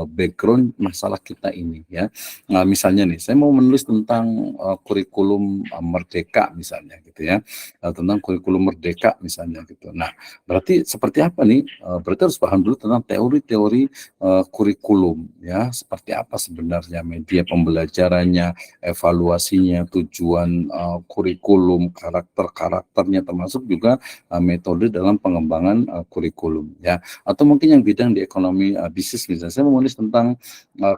background masalah kita ini ya. Nah, misalnya nih, saya mau menulis tentang kurikulum merdeka misalnya gitu ya, tentang kurikulum merdeka misalnya gitu. Nah, berarti seperti apa nih? Berarti harus paham dulu tentang teori-teori kurikulum ya, seperti apa sebenarnya media pembelajarannya, evaluasinya, tujuan kurikulum, karakternya, termasuk juga metode dalam pengembangan kurikulum ya. Atau mungkin yang bidang di ekonomi bisnis misalnya, saya menulis tentang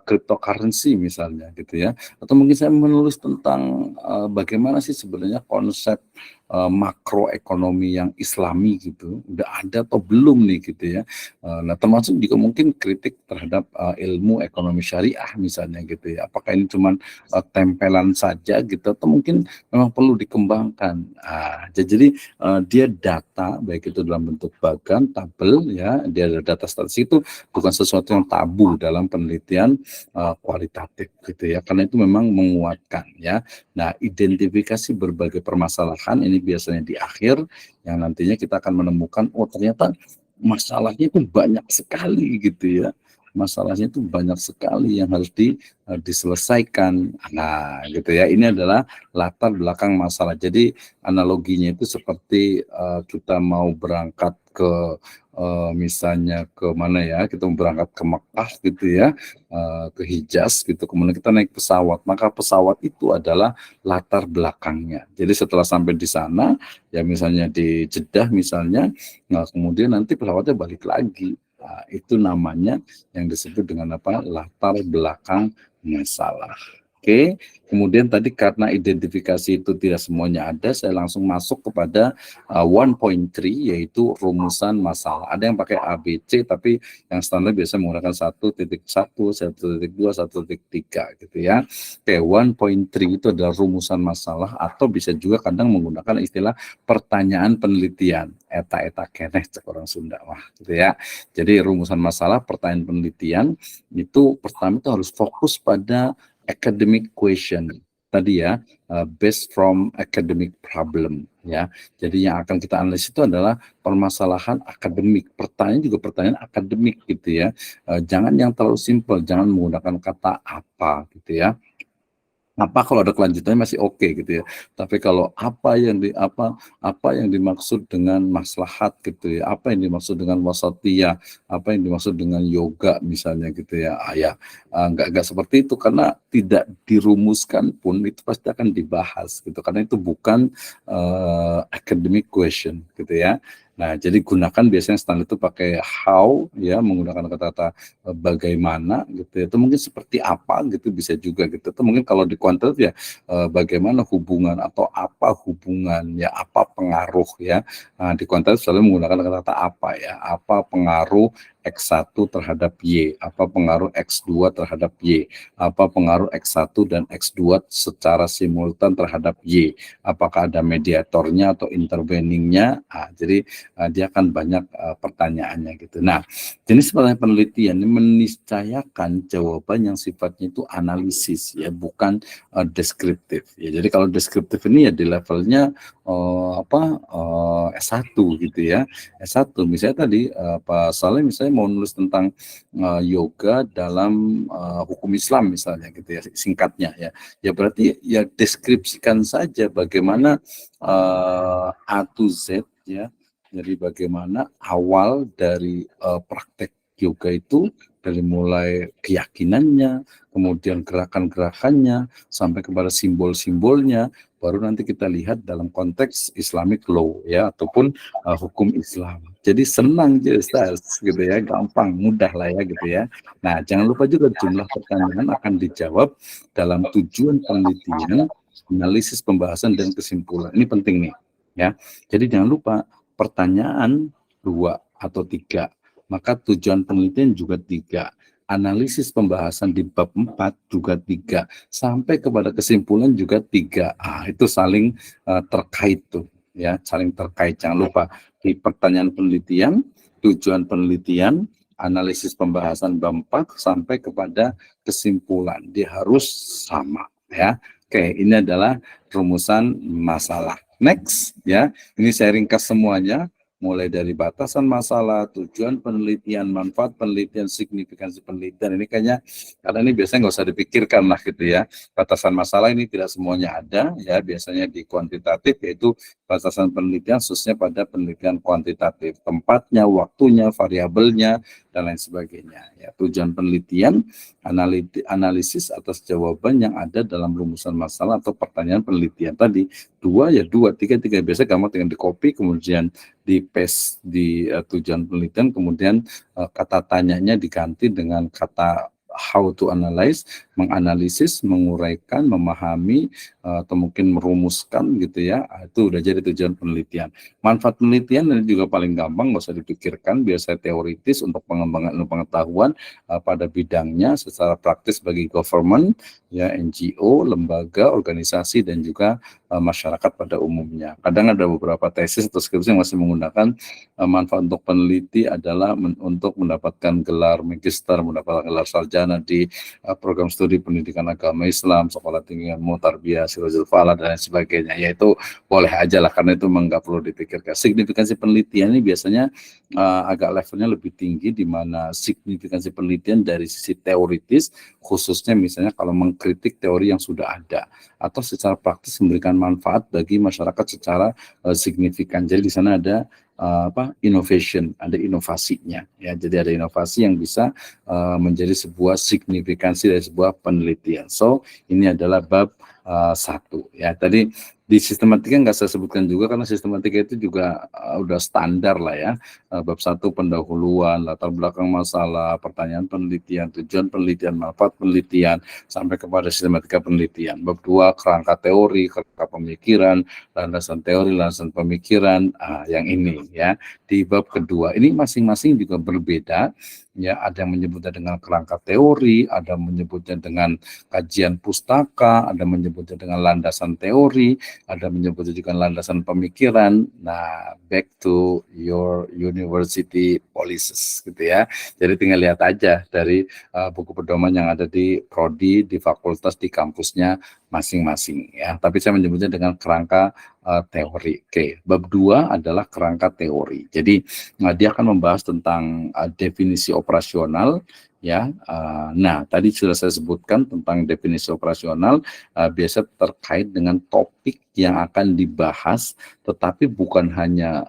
cryptocurrency misalnya gitu ya, atau mungkin saya menulis tentang bagaimana sih sebenarnya konsep makroekonomi yang islami gitu, udah ada atau belum nih gitu ya. Nah, termasuk juga mungkin kritik terhadap ilmu ekonomi syariah misalnya gitu ya, apakah ini cuman tempelan saja gitu atau mungkin memang perlu dikembangkan. Jadi dia data baik itu dalam bentuk bagan, tabel ya, dia ada data statistik itu bukan sesuatu yang tabu dalam penelitian kualitatif gitu ya, karena itu memang menguatkan ya. Nah, identifikasi berbagai permasalahan ini biasanya di akhir yang nantinya kita akan menemukan ternyata masalahnya itu banyak sekali gitu ya. Masalahnya itu banyak sekali yang harus diselesaikan. Nah, gitu ya. Ini adalah latar belakang masalah. Jadi analoginya itu seperti kita mau berangkat ke misalnya ke mana ya, kita mau berangkat ke Mekah gitu ya, ke Hijaz gitu, kemudian kita naik pesawat, maka pesawat itu adalah latar belakangnya. Jadi setelah sampai di sana ya, misalnya di Jeddah misalnya, nah kemudian nanti pesawatnya balik lagi. Nah, itu namanya yang disebut dengan latar belakang masalah. Oke, kemudian tadi karena identifikasi itu tidak semuanya ada, saya langsung masuk kepada 1.3 yaitu rumusan masalah. Ada yang pakai ABC tapi yang standar biasa menggunakan 1.1, 1.2, 1.3 gitu ya. Oke, 1.3 itu adalah rumusan masalah atau bisa juga kadang menggunakan istilah pertanyaan penelitian. Eta keneh cek orang Sunda wah gitu ya. Jadi rumusan masalah, pertanyaan penelitian itu pertama itu harus fokus pada academic question tadi ya, based from academic problem ya. Jadi yang akan kita analisis itu adalah permasalahan akademik. Pertanyaan juga pertanyaan akademik gitu ya. Jangan yang terlalu simpel, jangan menggunakan kata apa gitu ya. Apa kalau ada kelanjutannya masih oke gitu ya. Tapi kalau apa yang dimaksud dengan maslahat gitu ya, apa yang dimaksud dengan wasatiyah, apa yang dimaksud dengan yoga misalnya gitu ya. Enggak seperti itu karena tidak dirumuskan pun itu pasti akan dibahas gitu. Karena itu bukan academic question gitu ya. Nah, jadi gunakan biasanya standar itu pakai how ya, menggunakan kata-kata bagaimana gitu ya. Itu mungkin seperti apa gitu bisa juga gitu. Atau mungkin kalau di kuantitatif ya bagaimana hubungan atau apa hubungan ya, apa pengaruh ya. Nah, di kuantitatif selalu menggunakan kata-kata apa ya. Apa pengaruh X1 terhadap Y, apa pengaruh X2 terhadap Y, apa pengaruh X1 dan X2 secara simultan terhadap Y, apakah ada mediatornya atau interveningnya. Jadi dia akan banyak pertanyaannya gitu. Nah, jenis pertanyaan penelitian ini meniscayakan jawaban yang sifatnya itu analisis ya, bukan deskriptif ya. Jadi kalau deskriptif ini ya di levelnya S1 gitu ya. S1 misalnya tadi Pak Saleh misalnya mau nulis tentang yoga dalam hukum Islam misalnya gitu ya, singkatnya ya. Ya berarti ya deskripsikan saja bagaimana A to Z ya. Jadi bagaimana awal dari praktek yoga itu dari mulai keyakinannya, kemudian gerakan-gerakannya sampai kepada simbol-simbolnya, baru nanti kita lihat dalam konteks Islamic law ya ataupun hukum Islam. Jadi senang aja Ustaz gitu ya, gampang, mudah lah ya gitu ya. Nah, jangan lupa juga jumlah pertanyaan akan dijawab dalam tujuan penelitian, analisis, pembahasan dan kesimpulan. Ini penting nih ya. Jadi jangan lupa pertanyaan 2 atau 3, maka tujuan penelitian juga 3. Analisis pembahasan di bab 4 juga 3, sampai kepada kesimpulan juga 3. Itu saling terkait tuh ya, saling terkait. Jangan lupa di pertanyaan penelitian, tujuan penelitian, analisis pembahasan bab 4 sampai kepada kesimpulan. Dia harus sama ya. Oke, ini adalah rumusan masalah. Next ya, ini saya ringkas semuanya mulai dari batasan masalah, tujuan penelitian, manfaat penelitian, signifikansi penelitian. Ini kayaknya karena ini biasanya nggak usah dipikirkan lah gitu ya. Batasan masalah ini tidak semuanya ada ya, biasanya di kuantitatif yaitu batasan penelitian khususnya pada penelitian kuantitatif, tempatnya, waktunya, variabelnya dan lain sebagainya. Ya, tujuan penelitian, analisis atas jawaban yang ada dalam rumusan masalah atau pertanyaan penelitian tadi. 2 ya 2, 3 3 biasa gampang dengan di copy kemudian di paste di tujuan penelitian, kemudian kata tanyanya diganti dengan kata how to analyze, menganalisis, menguraikan, memahami, atau mungkin merumuskan gitu ya. Itu udah jadi tujuan penelitian. Manfaat penelitian ini juga paling gampang, nggak usah dipikirkan, biasa teoritis untuk pengembangan ilmu pengetahuan pada bidangnya, secara praktis bagi government, ya NGO, lembaga, organisasi dan juga masyarakat pada umumnya. Kadang ada beberapa tesis atau skripsi yang masih menggunakan manfaat untuk peneliti adalah untuk mendapatkan gelar magister, mendapatkan gelar sarjana di program studi pendidikan agama Islam, sekolah tinggi ilmu tarbiyah, sirajul falah dan lain sebagainya. Yaitu boleh aja lah karena itu memang nggak perlu dipikirkan. Signifikansi penelitian ini biasanya agak levelnya lebih tinggi, di mana signifikansi penelitian dari sisi teoritis, khususnya misalnya kalau mengkritik teori yang sudah ada atau secara praktis memberikan manfaat bagi masyarakat secara signifikan. Jadi di sana ada innovation, ada inovasinya ya. Jadi ada inovasi yang bisa menjadi sebuah signifikansi dari sebuah penelitian. So ini adalah bab 1 ya. Tadi di sistematika nggak saya sebutkan juga karena sistematika itu juga udah standar lah ya. Bab 1 pendahuluan, latar belakang masalah, pertanyaan penelitian, tujuan penelitian, manfaat penelitian, sampai kepada sistematika penelitian. Bab 2 kerangka teori, kerangka pemikiran, landasan teori, landasan pemikiran, yang ini ya. Di bab kedua ini masing-masing juga berbeda ya, ada yang menyebutnya dengan kerangka teori, ada menyebutnya dengan kajian pustaka, ada menyebutnya dengan landasan teori, ada menyebutnya juga landasan pemikiran. Nah, back to your university policies gitu ya. Jadi tinggal lihat aja dari buku pedoman yang ada di prodi, di fakultas, di kampusnya masing-masing ya. Tapi saya menyebutnya dengan kerangka teori. Oke, bab 2 adalah kerangka teori. Jadi dia akan membahas tentang definisi operasional ya. Nah, tadi sudah saya sebutkan tentang definisi operasional, biasa terkait dengan topik yang akan dibahas, tetapi bukan hanya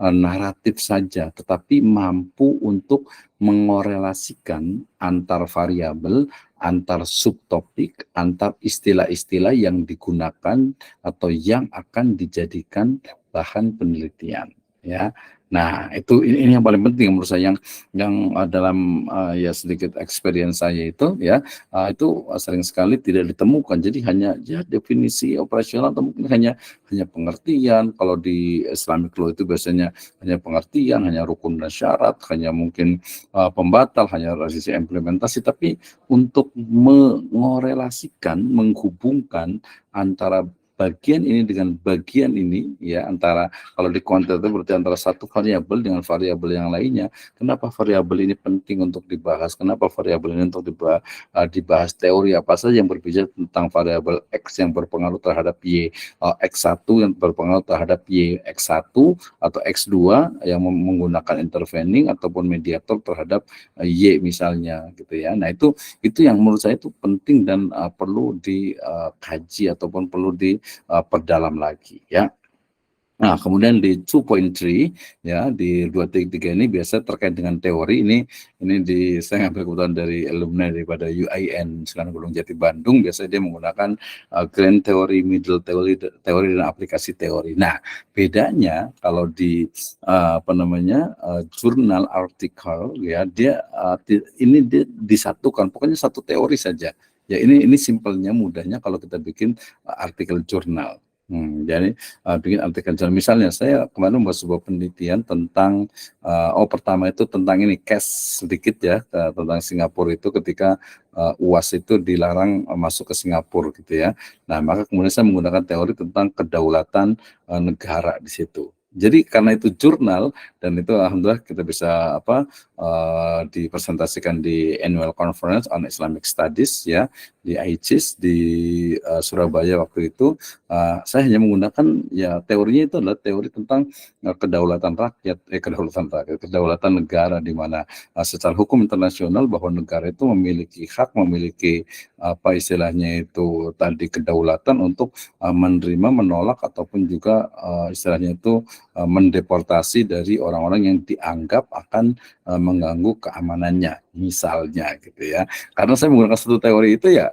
naratif saja, tetapi mampu untuk mengorelasikan antar variabel, antar subtopik, antar istilah-istilah yang digunakan atau yang akan dijadikan bahan penelitian ya. Nah, ini yang paling penting menurut saya, yang dalam ya sedikit experience saya itu ya, itu sering sekali tidak ditemukan. Jadi hanya ya definisi operasional atau mungkin hanya pengertian. Kalau di Islamic law itu biasanya hanya pengertian, hanya rukun dan syarat, hanya mungkin pembatal, hanya sisi implementasi. Tapi untuk mengorelasikan, menghubungkan antara bagian ini dengan bagian ini ya, antara kalau di kuantitatif berarti antara satu variabel dengan variabel yang lainnya. Kenapa variabel ini penting untuk dibahas? Kenapa variabel ini untuk dibahas teori apa saja yang berbicara tentang variabel X yang berpengaruh terhadap Y, X1 yang berpengaruh terhadap Y, X1 atau X2 yang menggunakan intervening ataupun mediator terhadap Y misalnya gitu ya. Nah, itu yang menurut saya itu penting dan perlu dikaji ataupun perlu perdalam lagi ya. Nah, kemudian di 2.3 ya, di 2.3 ini biasa terkait dengan teori. Ini saya ngambil kebetulan dari alumni daripada UIN Sunan Gunung Jati Bandung. Biasanya dia menggunakan grand theory, middle theory, dan aplikasi teori. Nah, bedanya kalau di jurnal artikel ya, dia disatukan, pokoknya satu teori saja. Ya, ini simpelnya, mudahnya kalau kita bikin artikel jurnal. Jadi bikin artikel jurnal. Misalnya saya kemarin membuat sebuah penelitian tentang pertama itu tentang ini case sedikit ya, tentang Singapura itu ketika UAS itu dilarang masuk ke Singapura gitu ya. Nah, maka kemudian saya menggunakan teori tentang kedaulatan negara di situ. Jadi karena itu jurnal dan itu alhamdulillah kita bisa dipresentasikan di Annual Conference on Islamic Studies ya di ICIS di Surabaya waktu itu. Saya hanya menggunakan ya teorinya itu adalah teori tentang kedaulatan negara, di mana secara hukum internasional bahwa negara itu memiliki hak, memiliki apa istilahnya itu tadi kedaulatan untuk menerima, menolak ataupun juga istilahnya itu mendeportasi dari orang-orang yang dianggap akan mengganggu keamanannya misalnya gitu ya. Karena saya menggunakan satu teori itu ya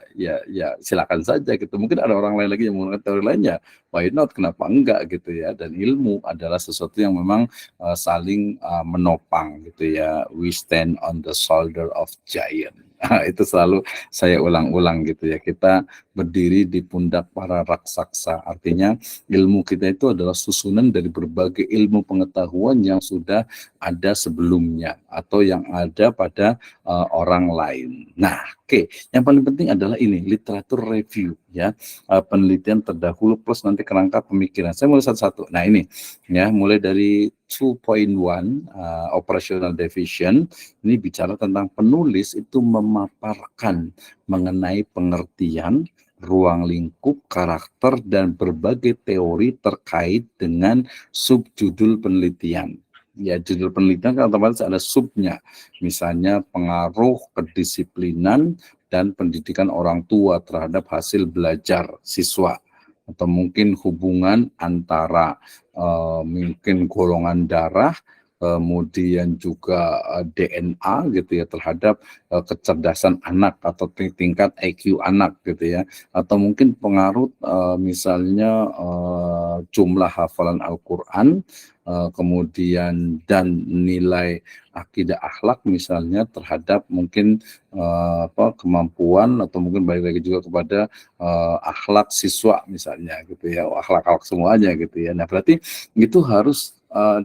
silakan saja gitu. Mungkin ada orang lain lagi yang menggunakan teori lainnya. Why not? Kenapa enggak gitu ya? Dan ilmu adalah sesuatu yang memang saling menopang gitu ya. We stand on the shoulder of giant. Itu selalu saya ulang-ulang gitu ya. Kita berdiri di pundak para raksasa. Artinya ilmu kita itu adalah susunan dari berbagai ilmu pengetahuan yang sudah ada sebelumnya atau yang ada pada orang lain. Nah, oke. Yang paling penting adalah ini, literatur review ya. Penelitian terdahulu plus nanti kerangka pemikiran. Saya mulai satu-satu. Nah, ini ya, mulai dari 2.1 operational division ini bicara tentang penulis itu memaparkan mengenai pengertian, ruang lingkup, karakter, dan berbagai teori terkait dengan subjudul penelitian. Ya, judul penelitian kan otomatis ada subnya, misalnya pengaruh kedisiplinan dan pendidikan orang tua terhadap hasil belajar siswa, atau mungkin hubungan antara mungkin golongan darah, kemudian juga DNA gitu ya terhadap kecerdasan anak atau tingkat IQ anak gitu ya, atau mungkin pengaruh misalnya jumlah hafalan Al-Quran, kemudian dan nilai akidah akhlak misalnya terhadap mungkin kemampuan atau mungkin balik lagi juga kepada akhlak siswa misalnya gitu ya, akhlak semuanya gitu ya. Nah, berarti itu harus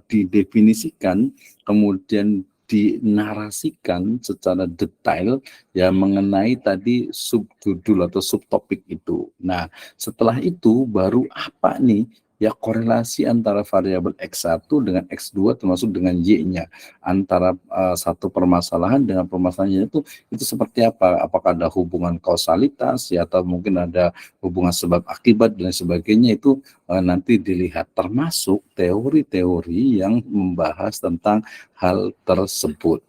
didefinisikan, kemudian dinarasikan secara detail ya mengenai tadi subjudul atau subtopik itu. Nah, setelah itu baru apa nih ya korelasi antara variabel X1 dengan X2 termasuk dengan Y-nya, antara satu permasalahan dengan permasalahannya itu seperti apa? Apakah ada hubungan kausalitas ya, atau mungkin ada hubungan sebab akibat dan sebagainya, itu nanti dilihat, termasuk teori-teori yang membahas tentang hal tersebut.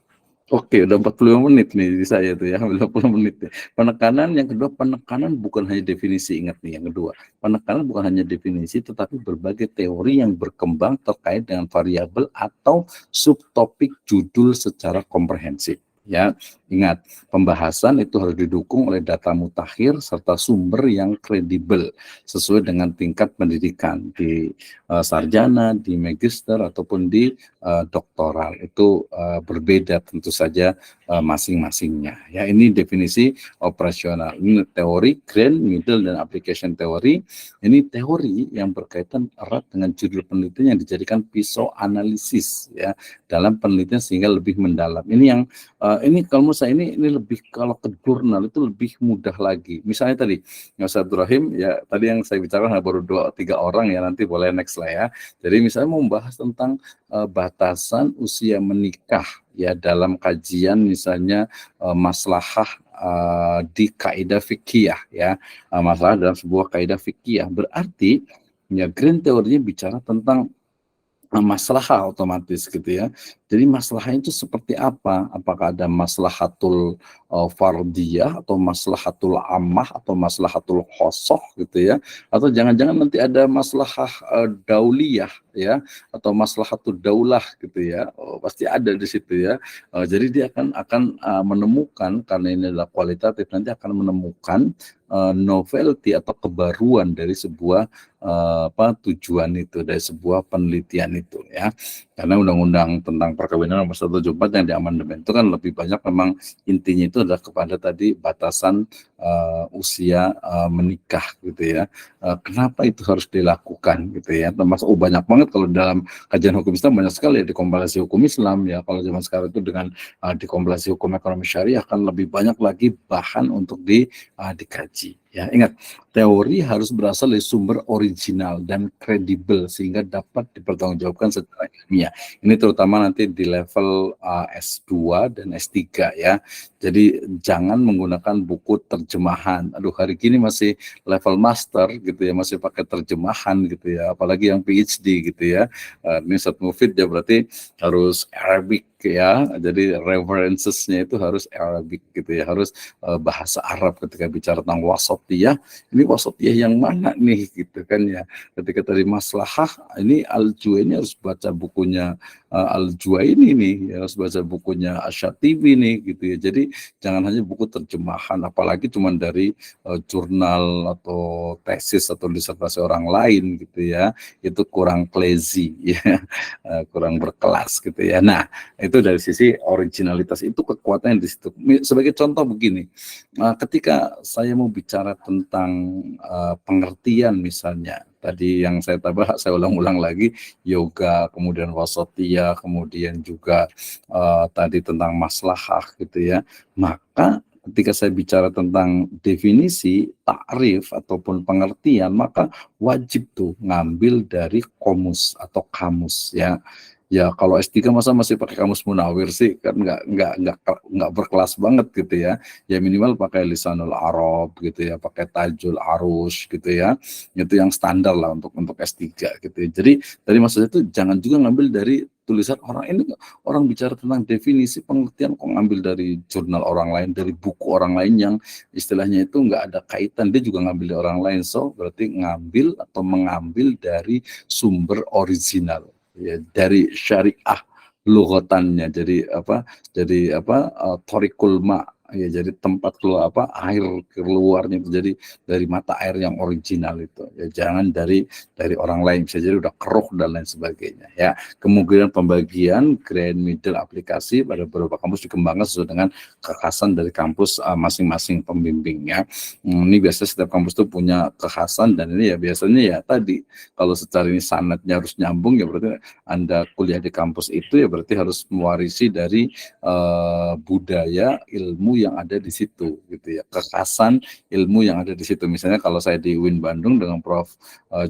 Oke, udah 45 menit nih di saya tuh ya, 50 menit. Penekanan yang kedua, penekanan bukan hanya definisi, ingat nih yang kedua. Penekanan bukan hanya definisi, tetapi berbagai teori yang berkembang terkait dengan variabel atau subtopik judul secara komprehensif. Ya, ingat, pembahasan itu harus didukung oleh data mutakhir serta sumber yang kredibel sesuai dengan tingkat pendidikan di sarjana, di magister ataupun di doktoral. Itu berbeda tentu saja masing-masingnya. Ya, ini definisi operasional. Ini teori, grand, middle, dan application teori. Ini teori yang berkaitan erat dengan judul penelitian yang dijadikan pisau analisis ya dalam penelitian sehingga lebih mendalam. Ini yang ini kalau menurut saya ini lebih, kalau ke jurnal itu lebih mudah lagi. Misalnya tadi Mas Abdul Rahim ya, tadi yang saya bicarakan baru 2-3 orang ya, nanti boleh next lah ya. Jadi misalnya mau membahas tentang batasan usia menikah ya dalam kajian misalnya maslahah di kaidah fikih ya, masalah dalam sebuah kaidah fikih, berarti ya green teorinya bicara tentang maslahah otomatis gitu ya. Jadi maslahnya itu seperti apa? Apakah ada maslahatul fardiyah atau maslahatul ammah atau maslahatul khosoh gitu ya? Atau jangan-jangan nanti ada maslahah dauliyah ya, atau maslahatul daulah gitu ya? Oh, pasti ada di situ ya. Jadi dia akan menemukan, karena ini adalah kualitatif, nanti akan menemukan novelty atau kebaruan dari sebuah tujuan itu, dari sebuah penelitian itu ya. Karena undang-undang tentang perkawinan nomor 174 yang diamandemen itu kan lebih banyak memang intinya itu adalah kepada tadi batasan usia menikah gitu ya. Kenapa itu harus dilakukan gitu ya? Termasuk banyak banget kalau dalam kajian hukum Islam, banyak sekali ya di kompilasi hukum Islam ya. Kalau zaman sekarang itu dengan di kompilasi hukum ekonomi syariah akan lebih banyak lagi bahan untuk dikaji. Ya, ingat, teori harus berasal dari sumber original dan kredibel sehingga dapat dipertanggungjawabkan secara ilmiah. Ini terutama nanti di level S2 dan S3 ya. Jadi jangan menggunakan buku terjemahan. Aduh, hari ini masih level master gitu ya, masih pakai terjemahan gitu ya, apalagi yang PhD gitu ya. Ini Ustadz Mufid ya berarti harus Arabic ya. Jadi references-nya itu harus Arabic gitu ya, harus bahasa Arab ketika bicara tentang wasatiyah. Ini wasatiyah yang mana nih gitu kan ya. Ketika tadi maslahah, ini Al-Juwaini harus baca bukunya Al-Juwaini nih, ya, harus baca bukunya Asy-Syatibi nih gitu ya. Jadi jangan hanya buku terjemahan, apalagi cuma dari jurnal atau tesis atau disertasi orang lain gitu ya. Itu kurang classy ya, kurang berkelas gitu ya. Nah, itu dari sisi originalitas, itu kekuatan di situ. Sebagai contoh begini, ketika saya mau bicara tentang pengertian misalnya, tadi yang saya tambah, saya ulang-ulang lagi, yoga, kemudian wasatiyah, kemudian juga tadi tentang maslahah gitu ya, maka ketika saya bicara tentang definisi, takrif ataupun pengertian, maka wajib tuh ngambil dari komus atau kamus ya. Ya kalau S3 masa masih pakai kamus Munawir sih kan nggak berkelas banget gitu ya. Ya minimal pakai Lisanul Arab gitu ya, pakai Tajul Arus gitu ya. Itu yang standar lah untuk S3 gitu ya. Jadi tadi maksudnya itu jangan juga ngambil dari tulisan orang ini, orang bicara tentang definisi pengertian kok ngambil dari jurnal orang lain, dari buku orang lain yang istilahnya itu nggak ada kaitan, dia juga ngambil dari orang lain. So berarti ngambil atau mengambil dari sumber original ya, dari syariah lugatannya, jadi thoriqul ma ya, jadi tempat keluar air keluarnya itu jadi dari mata air yang original itu ya, jangan dari orang lain, bisa jadi udah keruh dan lain sebagainya ya. Kemungkinan pembagian grand middle aplikasi pada beberapa kampus dikembangkan sesuai dengan kekhasan dari kampus masing-masing pembimbingnya. Ini biasanya setiap kampus itu punya kekhasan, dan ini ya biasanya ya tadi, kalau secara ini sanadnya harus nyambung ya berarti Anda kuliah di kampus itu ya berarti harus mewarisi dari budaya ilmu yang ada di situ gitu ya, kekhasan ilmu yang ada di situ. Misalnya kalau saya di UIN Bandung dengan Prof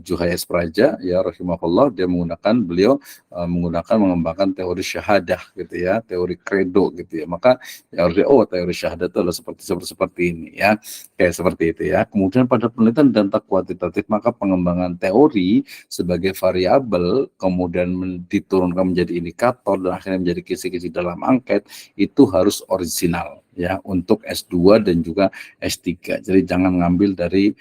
Juhai S. Praja ya rahimahullah, dia beliau mengembangkan teori syahadah gitu ya, teori kredo gitu ya, maka ya harus teori syahadah itu adalah seperti ini ya, kayak seperti itu ya. Kemudian pada penelitian data kuantitatif, maka pengembangan teori sebagai variabel kemudian diturunkan menjadi indikator dan akhirnya menjadi kisi-kisi dalam angket, itu harus original ya untuk S2 dan juga S3. Jadi jangan ngambil dari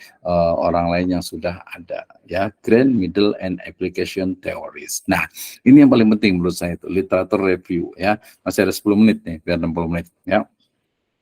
orang lain yang sudah ada ya, grand, middle, and application theories. Nah, ini yang paling penting menurut saya, itu literatur review ya. Masih ada 10 menit nih, biar 60 menit ya.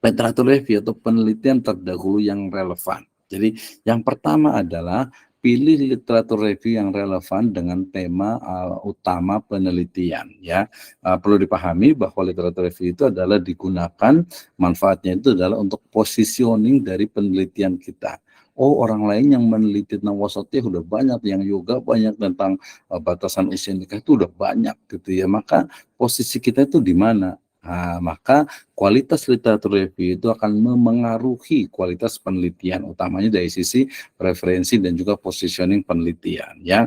Literatur review atau penelitian terdahulu yang relevan. Jadi yang pertama adalah pilih literatur review yang relevan dengan tema utama penelitian ya. Perlu dipahami bahwa literatur review itu adalah digunakan, manfaatnya itu adalah untuk positioning dari penelitian kita. Oh, orang lain yang meneliti tentang wasatiyah udah banyak, yang yoga banyak, tentang batasan usia nikah itu udah banyak gitu ya. Maka posisi kita itu di mana? Nah, maka kualitas literatur review itu akan memengaruhi kualitas penelitian, utamanya dari sisi referensi dan juga positioning penelitian ya.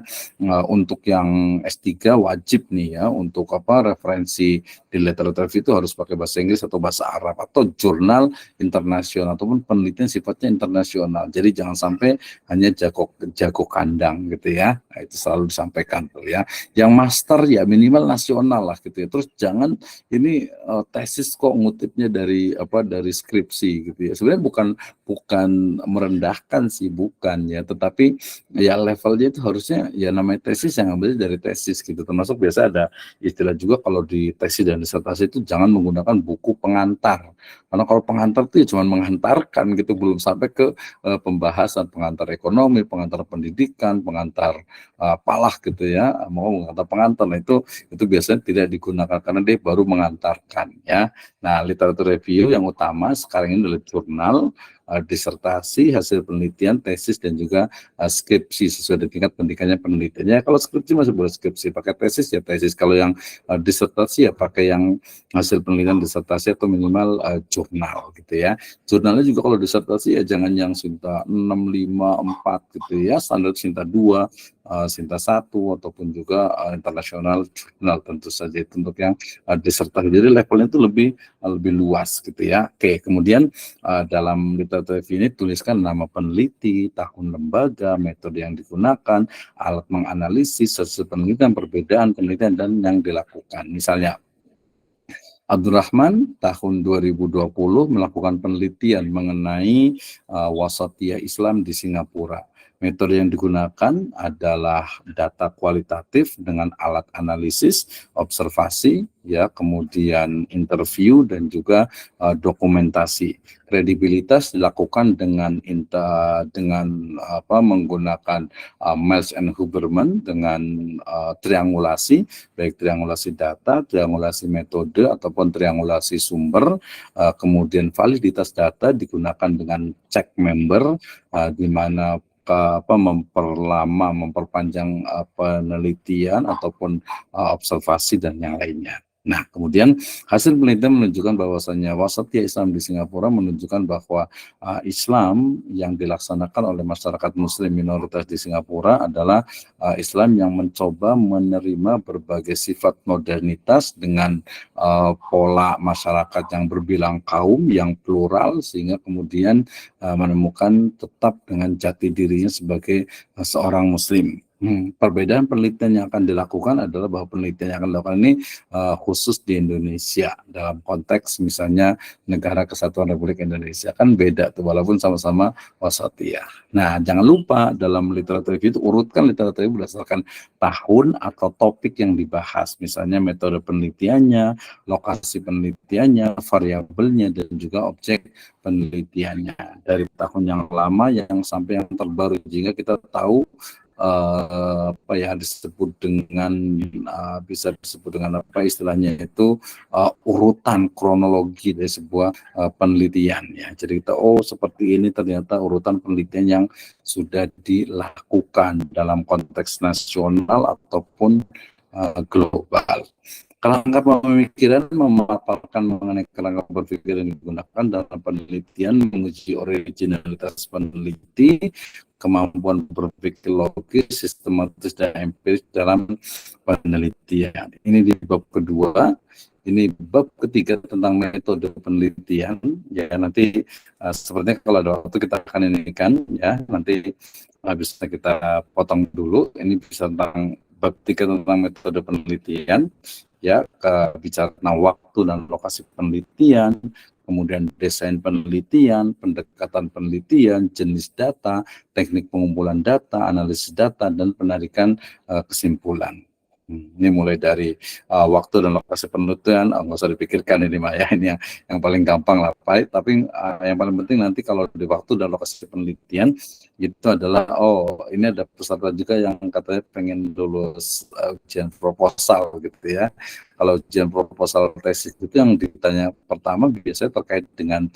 Untuk yang S3 wajib nih ya, untuk referensi di literatur review itu harus pakai bahasa Inggris atau bahasa Arab atau jurnal internasional ataupun penelitian sifatnya internasional. Jadi jangan sampai hanya jago kandang gitu ya. Nah, itu selalu disampaikan tuh ya. Yang master ya minimal nasional lah gitu ya. Terus jangan ini tesis kok ngutipnya dari skripsi gitu ya. Sebenarnya bukan merendahkan sih, bukan ya, tetapi ya levelnya itu harusnya ya namanya tesis yang ambil dari tesis gitu. Termasuk biasa ada istilah juga kalau di tesis dan disertasi itu jangan menggunakan buku pengantar. Karena kalau pengantar itu ya cuma menghantarkan gitu, belum sampai ke pembahasan pengantar ekonomi, pengantar pendidikan, pengantar apalah gitu ya, mau mengantar pengantar. Nah, itu biasanya tidak digunakan karena dia baru mengantarkan ya. Nah, literatur review yang utama sekarang ini adalah jurnal, disertasi, hasil penelitian, tesis, dan juga skripsi sesuai dengan tingkat pendidikannya penelitiannya. Kalau skripsi masih boleh skripsi, pakai tesis ya tesis. Kalau yang disertasi ya pakai yang hasil penelitian disertasi atau minimal jurnal gitu ya. Jurnalnya juga kalau disertasi ya jangan yang Sinta 6, 5, 4 gitu ya, standar Sinta 2, Sinta 1 ataupun juga internasional jurnal tentu saja itu untuk yang disertasi. Jadi levelnya itu lebih luas gitu ya. Oke, kemudian dalam literatur ini tuliskan nama peneliti, tahun lembaga, metode yang digunakan, alat menganalisis, hasil penelitian, perbedaan penelitian dan yang dilakukan. Misalnya Abdurrahman tahun 2020 melakukan penelitian mengenai wasatiyah Islam di Singapura. Metode yang digunakan adalah data kualitatif dengan alat analisis, observasi, ya, kemudian interview dan juga dokumentasi. Kredibilitas dilakukan dengan menggunakan Miles and Huberman dengan triangulasi, baik triangulasi data, triangulasi metode ataupun triangulasi sumber. Kemudian validitas data digunakan dengan check member, di mana memperpanjang penelitian ataupun observasi dan yang lainnya. Nah, kemudian hasil penelitian menunjukkan bahwasannya wasatiyah Islam di Singapura menunjukkan bahwa Islam yang dilaksanakan oleh masyarakat Muslim minoritas di Singapura adalah Islam yang mencoba menerima berbagai sifat modernitas dengan pola masyarakat yang berbilang kaum, yang plural, sehingga kemudian menemukan tetap dengan jati dirinya sebagai seorang Muslim. Perbedaan penelitian yang akan dilakukan adalah bahwa penelitian yang akan dilakukan ini khusus di Indonesia dalam konteks misalnya Negara Kesatuan Republik Indonesia, kan beda tuh walaupun sama-sama wasatiyah. Nah, jangan lupa dalam literatur itu urutkan literatur berdasarkan tahun atau topik yang dibahas, misalnya metode penelitiannya, lokasi penelitiannya, variabelnya, dan juga objek penelitiannya dari tahun yang lama yang sampai yang terbaru, sehingga kita tahu apa ya disebut dengan bisa disebut dengan apa istilahnya itu urutan kronologi dari sebuah penelitian ya. Jadi kita seperti ini ternyata urutan penelitian yang sudah dilakukan dalam konteks nasional ataupun global. Kerangka pemikiran memaparkan mengenai kerangka berpikir yang digunakan dalam penelitian, menguji originalitas peneliti, kemampuan berpikir logis, sistematis, dan empiris dalam penelitian. Ini di bab kedua. Ini bab ketiga tentang metode penelitian. Ya, nanti sepertinya kalau ada waktu kita akan ini kan, ya nanti bisa kita potong dulu. Ini bisa tentang bab 3 tentang metode penelitian. Ya, bicara tentang waktu dan lokasi penelitian, kemudian desain penelitian, pendekatan penelitian, jenis data, teknik pengumpulan data, analisis data, dan penarikan kesimpulan. Ini mulai dari waktu dan lokasi penelitian, nggak usah dipikirkan ini Mah ya, ini yang paling gampang lah Pak. Tapi yang paling penting nanti kalau di waktu dan lokasi penelitian itu adalah ini ada peserta juga yang katanya pengen lulus ujian proposal gitu ya. Kalau ujian proposal tesis itu yang ditanya pertama biasanya terkait dengan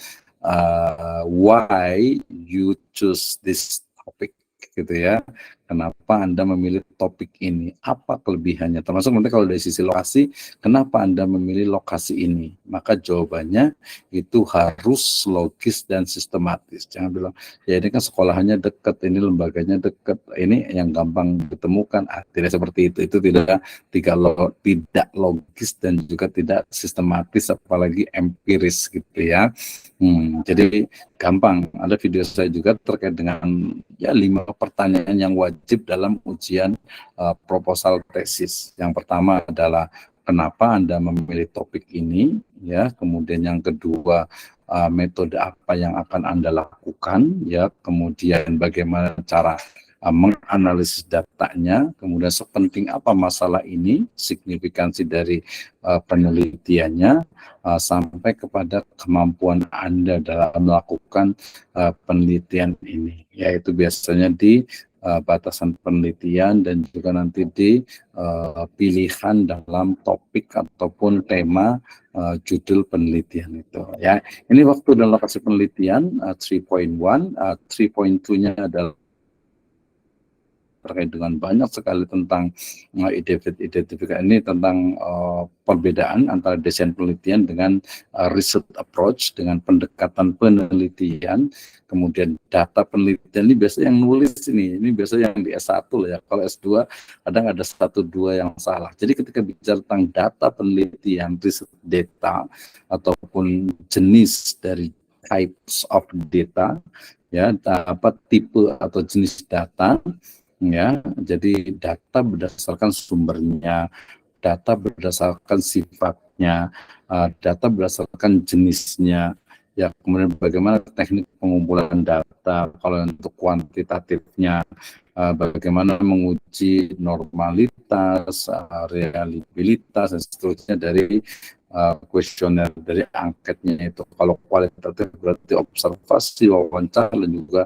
why you choose this topic gitu ya. Kenapa Anda memilih topik ini? Apa kelebihannya? Termasuk nanti kalau dari sisi lokasi, kenapa Anda memilih lokasi ini? Maka jawabannya itu harus logis dan sistematis. Jangan bilang, ya ini kan sekolahannya dekat, ini lembaganya dekat, ini yang gampang ditemukan. Tidak seperti itu. Itu tidak logis dan juga tidak sistematis, apalagi empiris gitu ya. Jadi gampang. Ada video saya juga terkait dengan 5 pertanyaan yang wajib dalam ujian proposal tesis. Yang pertama adalah kenapa Anda memilih topik ini, ya. Kemudian yang kedua, metode apa yang akan Anda lakukan, ya. Kemudian bagaimana cara menganalisis datanya, kemudian sepenting apa masalah ini, signifikansi dari penelitiannya, sampai kepada kemampuan Anda dalam melakukan penelitian ini, yaitu biasanya di batasan penelitian dan juga nanti di pilihan dalam topik ataupun tema judul penelitian itu ya. Ini waktu dan lokasi penelitian 3.1, 3.2-nya adalah terkait dengan banyak sekali tentang identifikasi ini tentang perbedaan antara desain penelitian dengan research approach, dengan pendekatan penelitian, kemudian data penelitian. Ini biasanya yang nulis ini biasanya yang di S1 ya. Kalau S2 kadang ada 1-2 yang salah. Jadi ketika bicara tentang data penelitian, research data ataupun jenis dari types of data ya, dapat tipe atau jenis data ya, jadi data berdasarkan sumbernya, data berdasarkan sifatnya, data berdasarkan jenisnya, ya kemudian bagaimana teknik pengumpulan data, kalau untuk kuantitatifnya, bagaimana menguji normalitas, reliabilitas dan seterusnya dari kuesioner dari angketnya itu. Kalau kualitatif berarti observasi, wawancara dan juga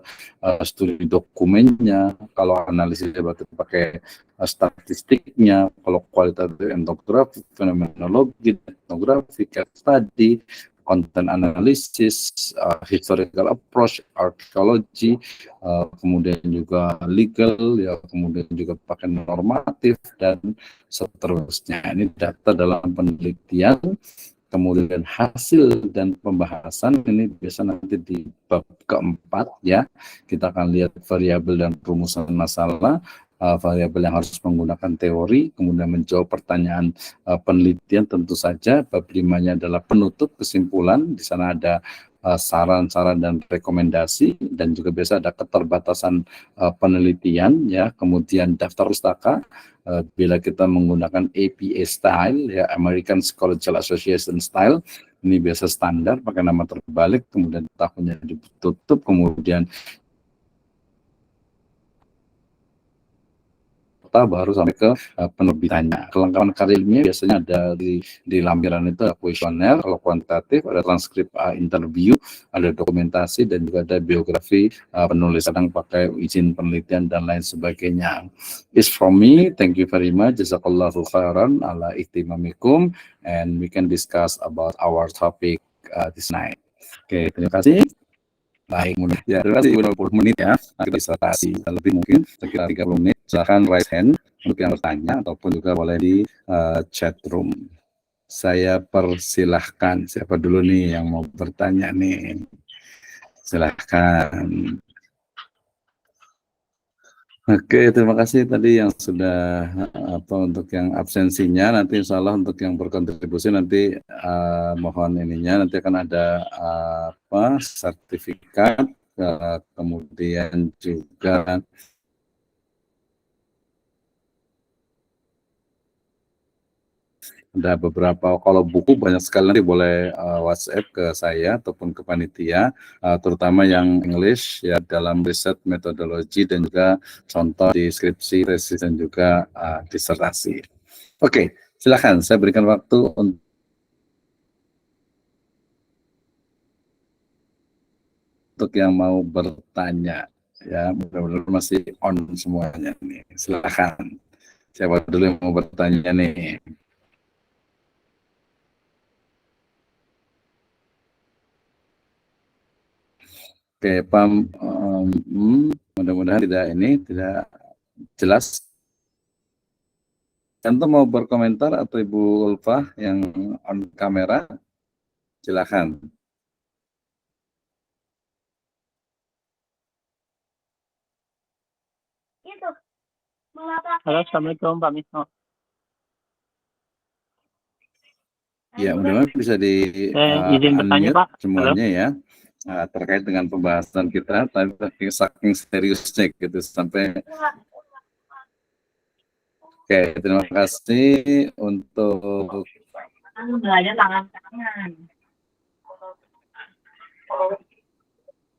studi dokumennya. Kalau analisis berarti pakai statistiknya. Kalau kualitatif etnografi, fenomenologi, etnografi, case study, content analysis, historical approach, archaeology, kemudian juga legal, ya kemudian juga pakai normatif dan seterusnya. Ini data dalam penelitian, kemudian hasil dan pembahasan ini biasa nanti di bab keempat ya. Kita akan lihat variabel dan rumusan masalah, variabel yang harus menggunakan teori, kemudian menjawab pertanyaan penelitian tentu saja. Bab 5-nya adalah penutup kesimpulan, di sana ada saran-saran dan rekomendasi, dan juga biasa ada keterbatasan penelitian ya, kemudian daftar pustaka. Bila kita menggunakan APA style ya, American Psychological Association style, ini biasa standar pakai nama terbalik, kemudian tahunnya ditutup, kemudian baru sampai ke penerbitannya. Kelengkapan karya ilmiah biasanya ada di lampiran itu, ada kuesioner. Kalau kuantitatif ada transkrip interview, ada dokumentasi, dan juga ada biografi penulis, kadang pakai izin penelitian dan lain sebagainya. It's from me, thank you very much, jazakallahu khairan ala ihtimamikum, and we can discuss about our topic this night. Oke, terima kasih. Baik, mudah. Ya, terima kasih 20 menit ya. Nah, kita disertasi lebih mungkin sekitar 30 menit. Silahkan raise hand untuk yang bertanya ataupun juga boleh di chat room. Saya persilahkan. Siapa dulu nih yang mau bertanya nih? Silahkan. Oke, terima kasih tadi yang sudah untuk yang absensinya. Nanti insya Allah untuk yang berkontribusi nanti mohon ininya nanti akan ada sertifikat, kemudian juga ada beberapa, kalau buku banyak sekali, nanti boleh WhatsApp ke saya ataupun ke panitia, terutama yang English ya, dalam riset metodologi dan juga contoh di skripsi, tesis dan juga disertasi. Oke, silakan saya berikan waktu untuk yang mau bertanya ya, mudah-mudahan masih on semuanya nih. Silakan. Siapa dulu yang mau bertanya nih? Oke, Pam, mudah-mudahan tidak jelas. Contoh mau berkomentar atau Ibu Ulfa yang on kamera, silakan. Halo, Assalamualaikum Pak Misno. Ya, mudah-mudahan bisa di izin bertanya, unmute Pak. semuanya ya, terkait dengan pembahasan kita, tapi saking seriusnya gitu sampai. Oke, terima kasih untuk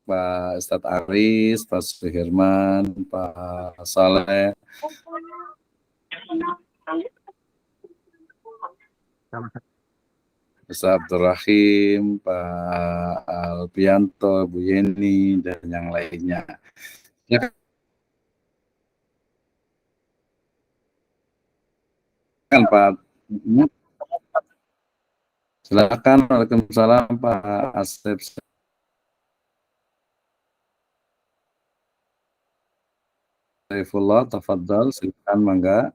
Pak Ustadz Aris, Pak Suhirman, Pak Saleh, Ustadz Abdurrahim, Pak Alpianto, Bu Yeni, dan yang lainnya. Ya, Silakan Pak. Silakan. Waalaikumsalam Pak Asep. Saifullah, tafadhal, silakan mangga.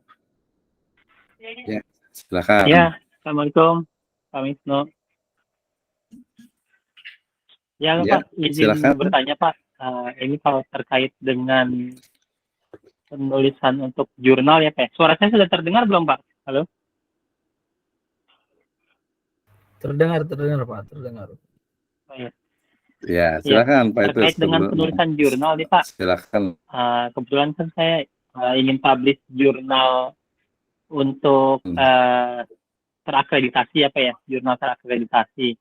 Ya, silakan. Ya, Assalamualaikum, Pak Wisnu. Ya, Ya, Pak, izin silakan. bertanya, Pak. Ini kalau terkait dengan penulisan untuk jurnal ya, Pak. Suara saya sudah terdengar belum, Pak? Halo? Terdengar, Pak, terdengar. Oh, ya. Ya, Ya, silakan Pak itu terkait dengan sebelum. penulisan jurnal nih, Pak. Silakan. Kebetulan kan saya ingin publish jurnal untuk terakreditasi apa ya, jurnal terakreditasi.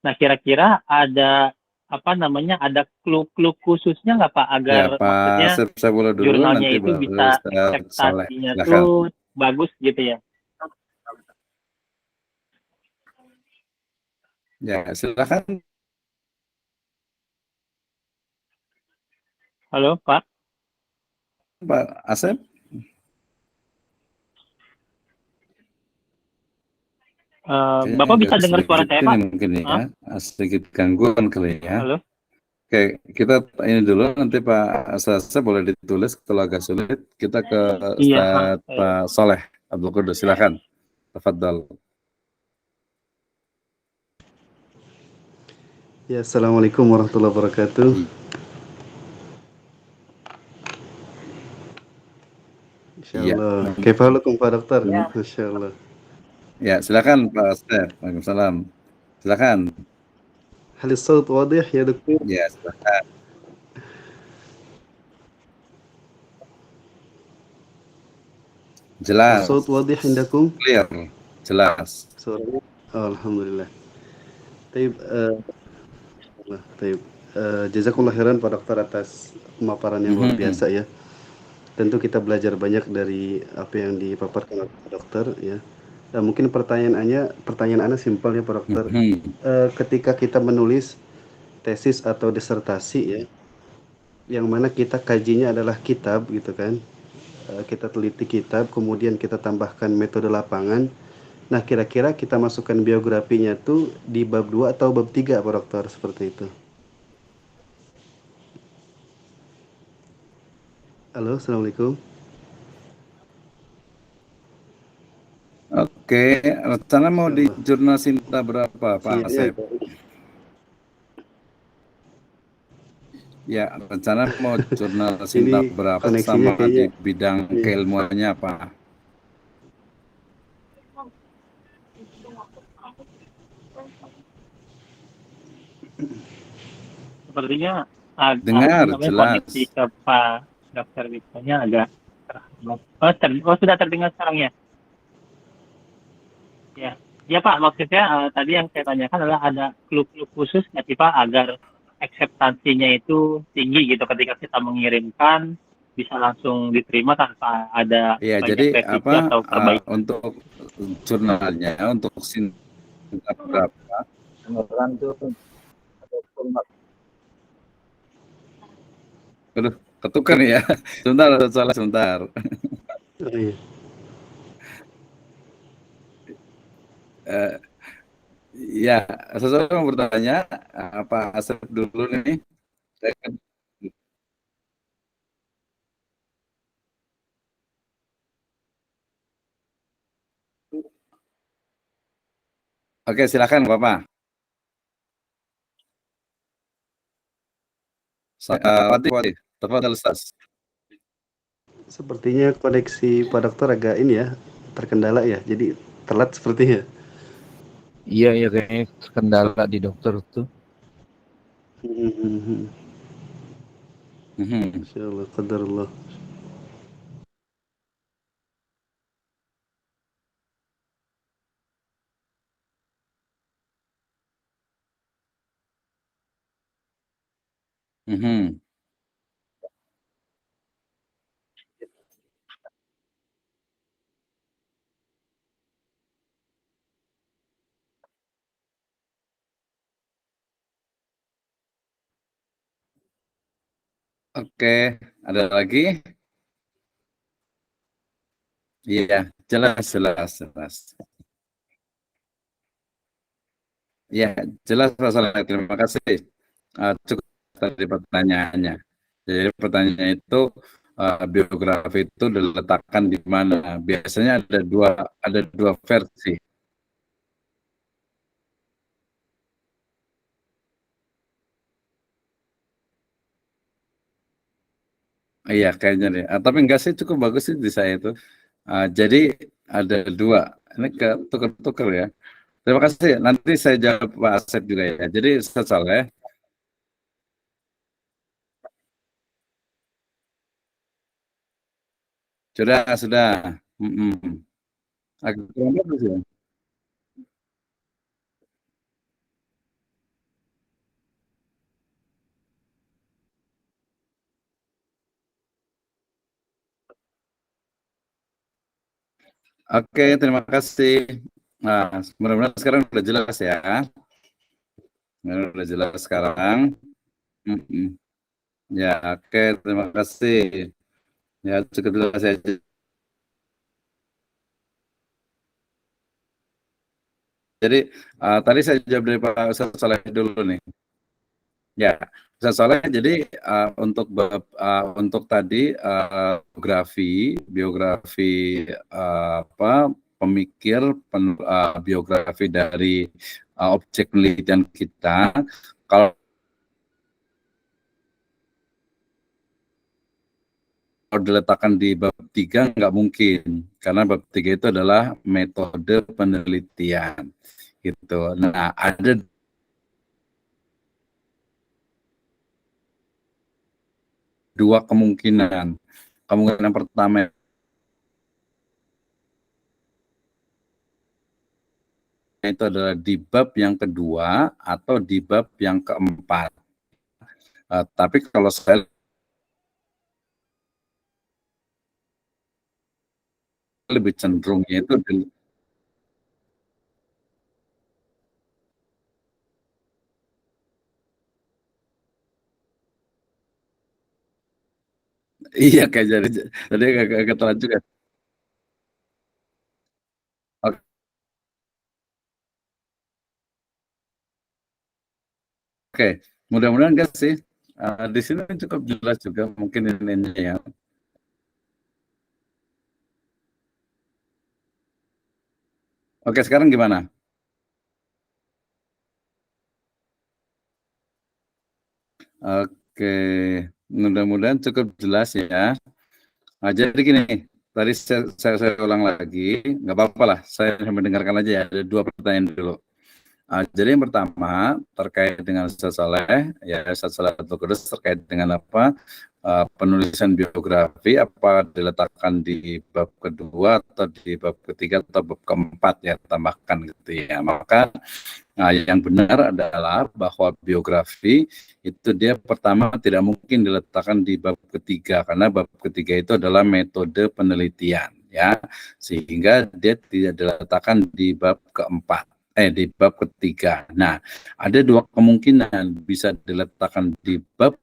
Nah, kira-kira ada apa namanya, ada clue-clue khususnya nggak Pak agar Ya, Pak maksudnya Asep saya boleh dulu, jurnalnya nanti itu baru bisa Ustaz Saleh. akseptasinya Silakan. tuh bagus gitu ya? Ya, silakan Halo Pak, Pak Asep. Kayaknya Bapak bisa agak dengar suara sedikit saya ini Pak? mungkin Hah? ya, sedikit gangguan kali ya. Halo? Oke, kita ini dulu, nanti Pak Asep boleh ditulis kalau agak sulit. Kita ke Iya, Ustaz Pak Saleh Abdul Qudus, silakan. Tafadhal. Ya, Assalamualaikum warahmatullahi wabarakatuh. Insyaallah. Iya. Kaifahalukum Pak Dokter? Ya. Masyaallah. Ya, silakan Pak Asep. Waalaikumsalam. Silakan. Hal الصوت واضح يا دكتور؟ Ya, silakan. Jelas. الصوت واضح عندكم؟ Clear. Jelas. Suaranya? Oh, alhamdulillah. Taib, taib. Jazakumullah khairan Pak Dokter atas pemaparan yang luar biasa ya. Tentu kita belajar banyak dari apa yang dipaparkan oleh Pak Dokter ya. Dan mungkin pertanyaan Anda simpel ya Pak Dokter. Ketika kita menulis tesis atau disertasi ya, yang mana kita kajinya adalah kitab gitu kan, kita teliti kitab, kemudian kita tambahkan metode lapangan. Nah, kira-kira kita masukkan biografinya tuh di bab 2 atau bab 3 Pak Dokter, seperti itu. Halo, Assalamualaikum. Oke, rencana mau di jurnal Sinta berapa Pak Asep? Ya, rencana mau jurnal Sinta berapa sama di bidang keilmuannya apa? Sepertinya dengar jelas. Koneksi ke Pak Dokter Wisnunya agak terhambat. Sudah terdengar sekarang ya? Ya Pak, maksudnya tadi yang saya tanyakan adalah ada clue-clue khusus nggak sih Pak agar akseptasinya itu tinggi gitu ketika kita mengirimkan bisa langsung diterima tanpa ada Ya, banyak jadi revisi atau perbaikan. untuk jurnalnya, untuk Sinta berapa? Aduh, ketukar ya. Sebentar, salah sebentar. Ya, seseorang mau bertanya, apa Asep dulu nih? Oke, silakan Bapak. Fatih, tafadhal Ustaz. Sepertinya koneksi Pak Dokter agak ini ya, terkendala ya, jadi telat sepertinya. Iya, kayaknya kendala di dokter tuh. Insyaallah, qadarullah. Oke, ada lagi? Iya, jelas, jelas, jelas. Iya, jelas Pak Saleh. Terima kasih. Cukup tadi pertanyaannya. Jadi pertanyaannya itu biografi itu diletakkan di mana? Biasanya ada dua versi. Iya, kayaknya deh. Tapi enggak sih, cukup bagus sih di saya itu. Jadi ada dua. Ini ke tuker-tuker ya. Terima kasih. Nanti saya jawab Pak Asep juga ya. Jadi Ustaz Saleh, sudah. Mm-mm. Agak kurang bagus ya. Oke, terima kasih. Mudah-mudahan sekarang udah jelas ya. Udah jelas sekarang. Mm-mm. Ya, oke, terima kasih. Ya, cukup jelas saya. Jadi tadi saya jawab dari Pak Ustaz Saleh dulu nih. Ya, Ustaz Saleh. Jadi untuk tadi biografi apa pemikir, biografi dari objek penelitian kita. Kalau diletakkan di bab 3 nggak mungkin, karena bab 3 itu adalah metode penelitian gitu. Nah, ada dua kemungkinan. Kemungkinan pertama itu adalah di bab yang kedua atau di bab yang keempat. Tapi kalau saya lebih cenderungnya itu iya kayak jadi tadi agak telat juga. Oke, mudah-mudahan enggak sih. Di sini cukup jelas juga mungkin ini ya. Oke, sekarang gimana? Oke, mudah-mudahan cukup jelas ya. Jadi gini, tadi saya ulang lagi, nggak apa-apa lah, saya mendengarkan aja ya. Ada dua pertanyaan dulu. Jadi yang pertama terkait dengan Ustaz Saleh, ya Ustaz Saleh Abdul Qudus terkait dengan apa penulisan biografi, apa diletakkan di bab kedua atau di bab ketiga atau bab keempat ya, tambahkan gitu ya. Maka yang benar adalah bahwa biografi itu dia pertama tidak mungkin diletakkan di bab ketiga, karena bab ketiga itu adalah metode penelitian ya, sehingga dia tidak diletakkan di bab keempat, di bab ketiga. Nah, ada dua kemungkinan, bisa diletakkan di bab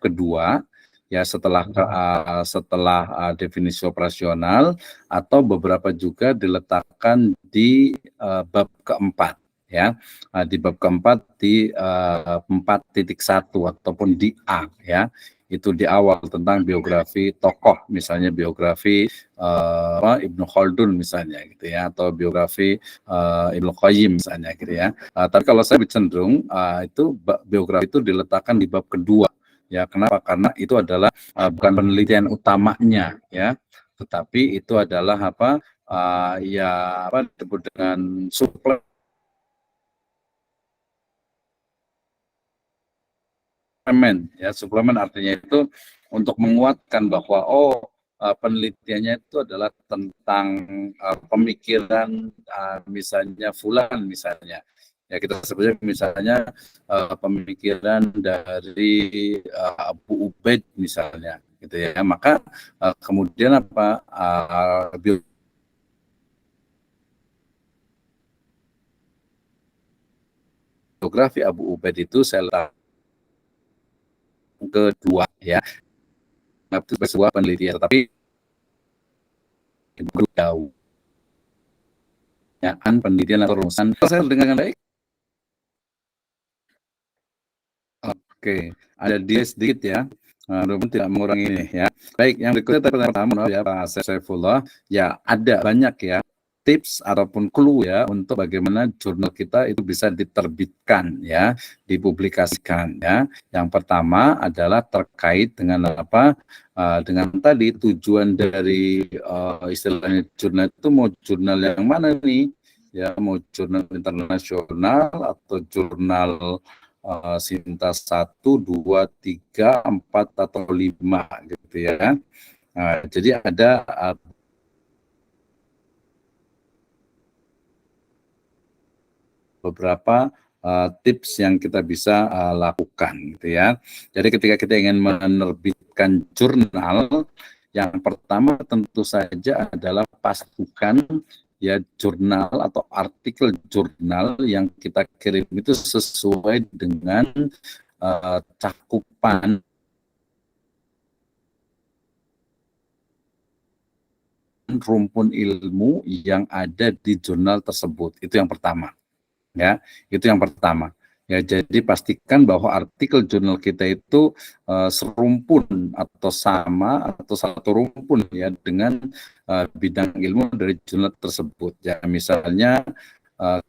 kedua ya, setelah definisi operasional, atau beberapa juga diletakkan di bab keempat ya. Di bab keempat di 4.1 ataupun di A ya, itu di awal tentang biografi tokoh, misalnya biografi Ibnu Khaldun misalnya gitu ya, atau biografi Ibnu Qayyim misalnya gitu ya. Tapi kalau saya cenderung itu biografi itu diletakkan di bab kedua. Ya, kenapa? Karena itu adalah bukan penelitian utamanya ya, tetapi itu adalah ya apa disebut dengan suplemen ya. Suplemen artinya itu untuk menguatkan bahwa penelitiannya itu adalah tentang pemikiran misalnya fulan misalnya. Ya, kita sebutnya misalnya pemikiran dari Abu Ubaid misalnya gitu ya. Maka kemudian biografi Abu Ubaid itu saya kedua ya. Itu sebuah penelitian, tapi jauh ya kan penelitian atau rumusan. Saya dengan baik. Oke, ada dia sedikit ya. Mudah-mudahan tidak mengurangi ini ya. Baik, yang berikutnya pertama ya Pak Saifullah, ya ada banyak ya tips ataupun clue ya untuk bagaimana jurnal kita itu bisa diterbitkan ya, dipublikasikan ya. Yang pertama adalah terkait dengan apa? Dengan tadi tujuan dari istilahnya jurnal itu mau jurnal yang mana nih? Ya, mau jurnal internasional atau jurnal Sinta 1, 2, 3, 4, atau 5 gitu ya. Jadi ada beberapa tips yang kita bisa lakukan gitu ya. Jadi ketika kita ingin menerbitkan jurnal, yang pertama tentu saja adalah pastikan ya jurnal atau artikel jurnal yang kita kirim itu sesuai dengan cakupan rumpun ilmu yang ada di jurnal tersebut. Itu yang pertama. Ya, itu yang pertama. Ya, jadi pastikan bahwa artikel jurnal kita itu serumpun atau sama atau satu rumpun ya dengan bidang ilmu dari jurnal tersebut. Ya, misalnya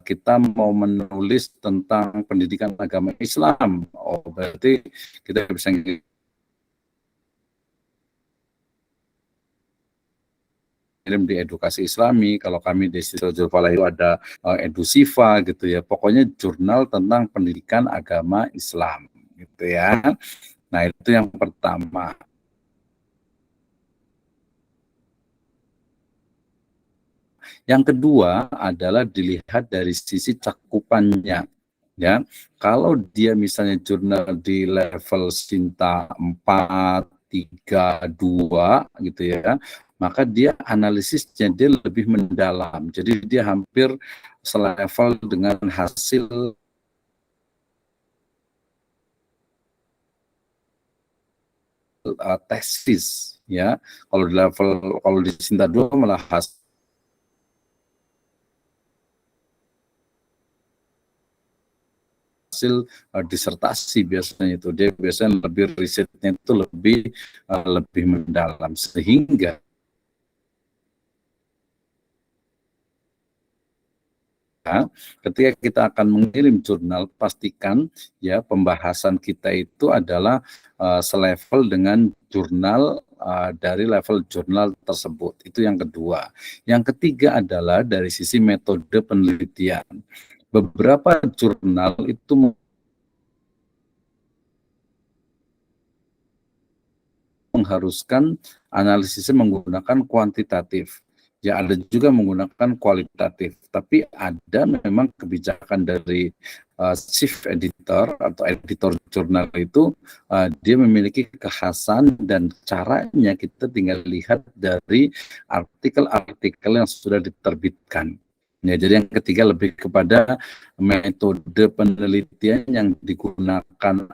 kita mau menulis tentang pendidikan agama Islam, berarti kita bisa kirim di edukasi Islami. Kalau kami di Sisojul Falah itu ada Edusifa gitu ya. Pokoknya jurnal tentang pendidikan agama Islam gitu ya. Nah, itu yang pertama. Yang kedua adalah dilihat dari sisi cakupannya. Ya, kalau dia misalnya jurnal di level Sinta 4, 3, 2 gitu ya, maka dia analisisnya dia lebih mendalam. Jadi dia hampir selevel dengan hasil tesis ya. Kalau di level di Sinta 2 malah hasil disertasi biasanya itu dia biasanya lebih risetnya itu lebih mendalam sehingga ketika kita akan mengirim jurnal pastikan ya pembahasan kita itu adalah selevel dengan jurnal dari level jurnal tersebut. Itu yang kedua. Yang ketiga adalah dari sisi metode penelitian. Beberapa jurnal itu mengharuskan analisisnya menggunakan kuantitatif. Ya ada juga menggunakan kualitatif. Tapi ada memang kebijakan dari chief editor atau editor jurnal itu dia memiliki kekhasan dan caranya kita tinggal lihat dari artikel-artikel yang sudah diterbitkan. Ya, jadi yang ketiga lebih kepada metode penelitian yang digunakan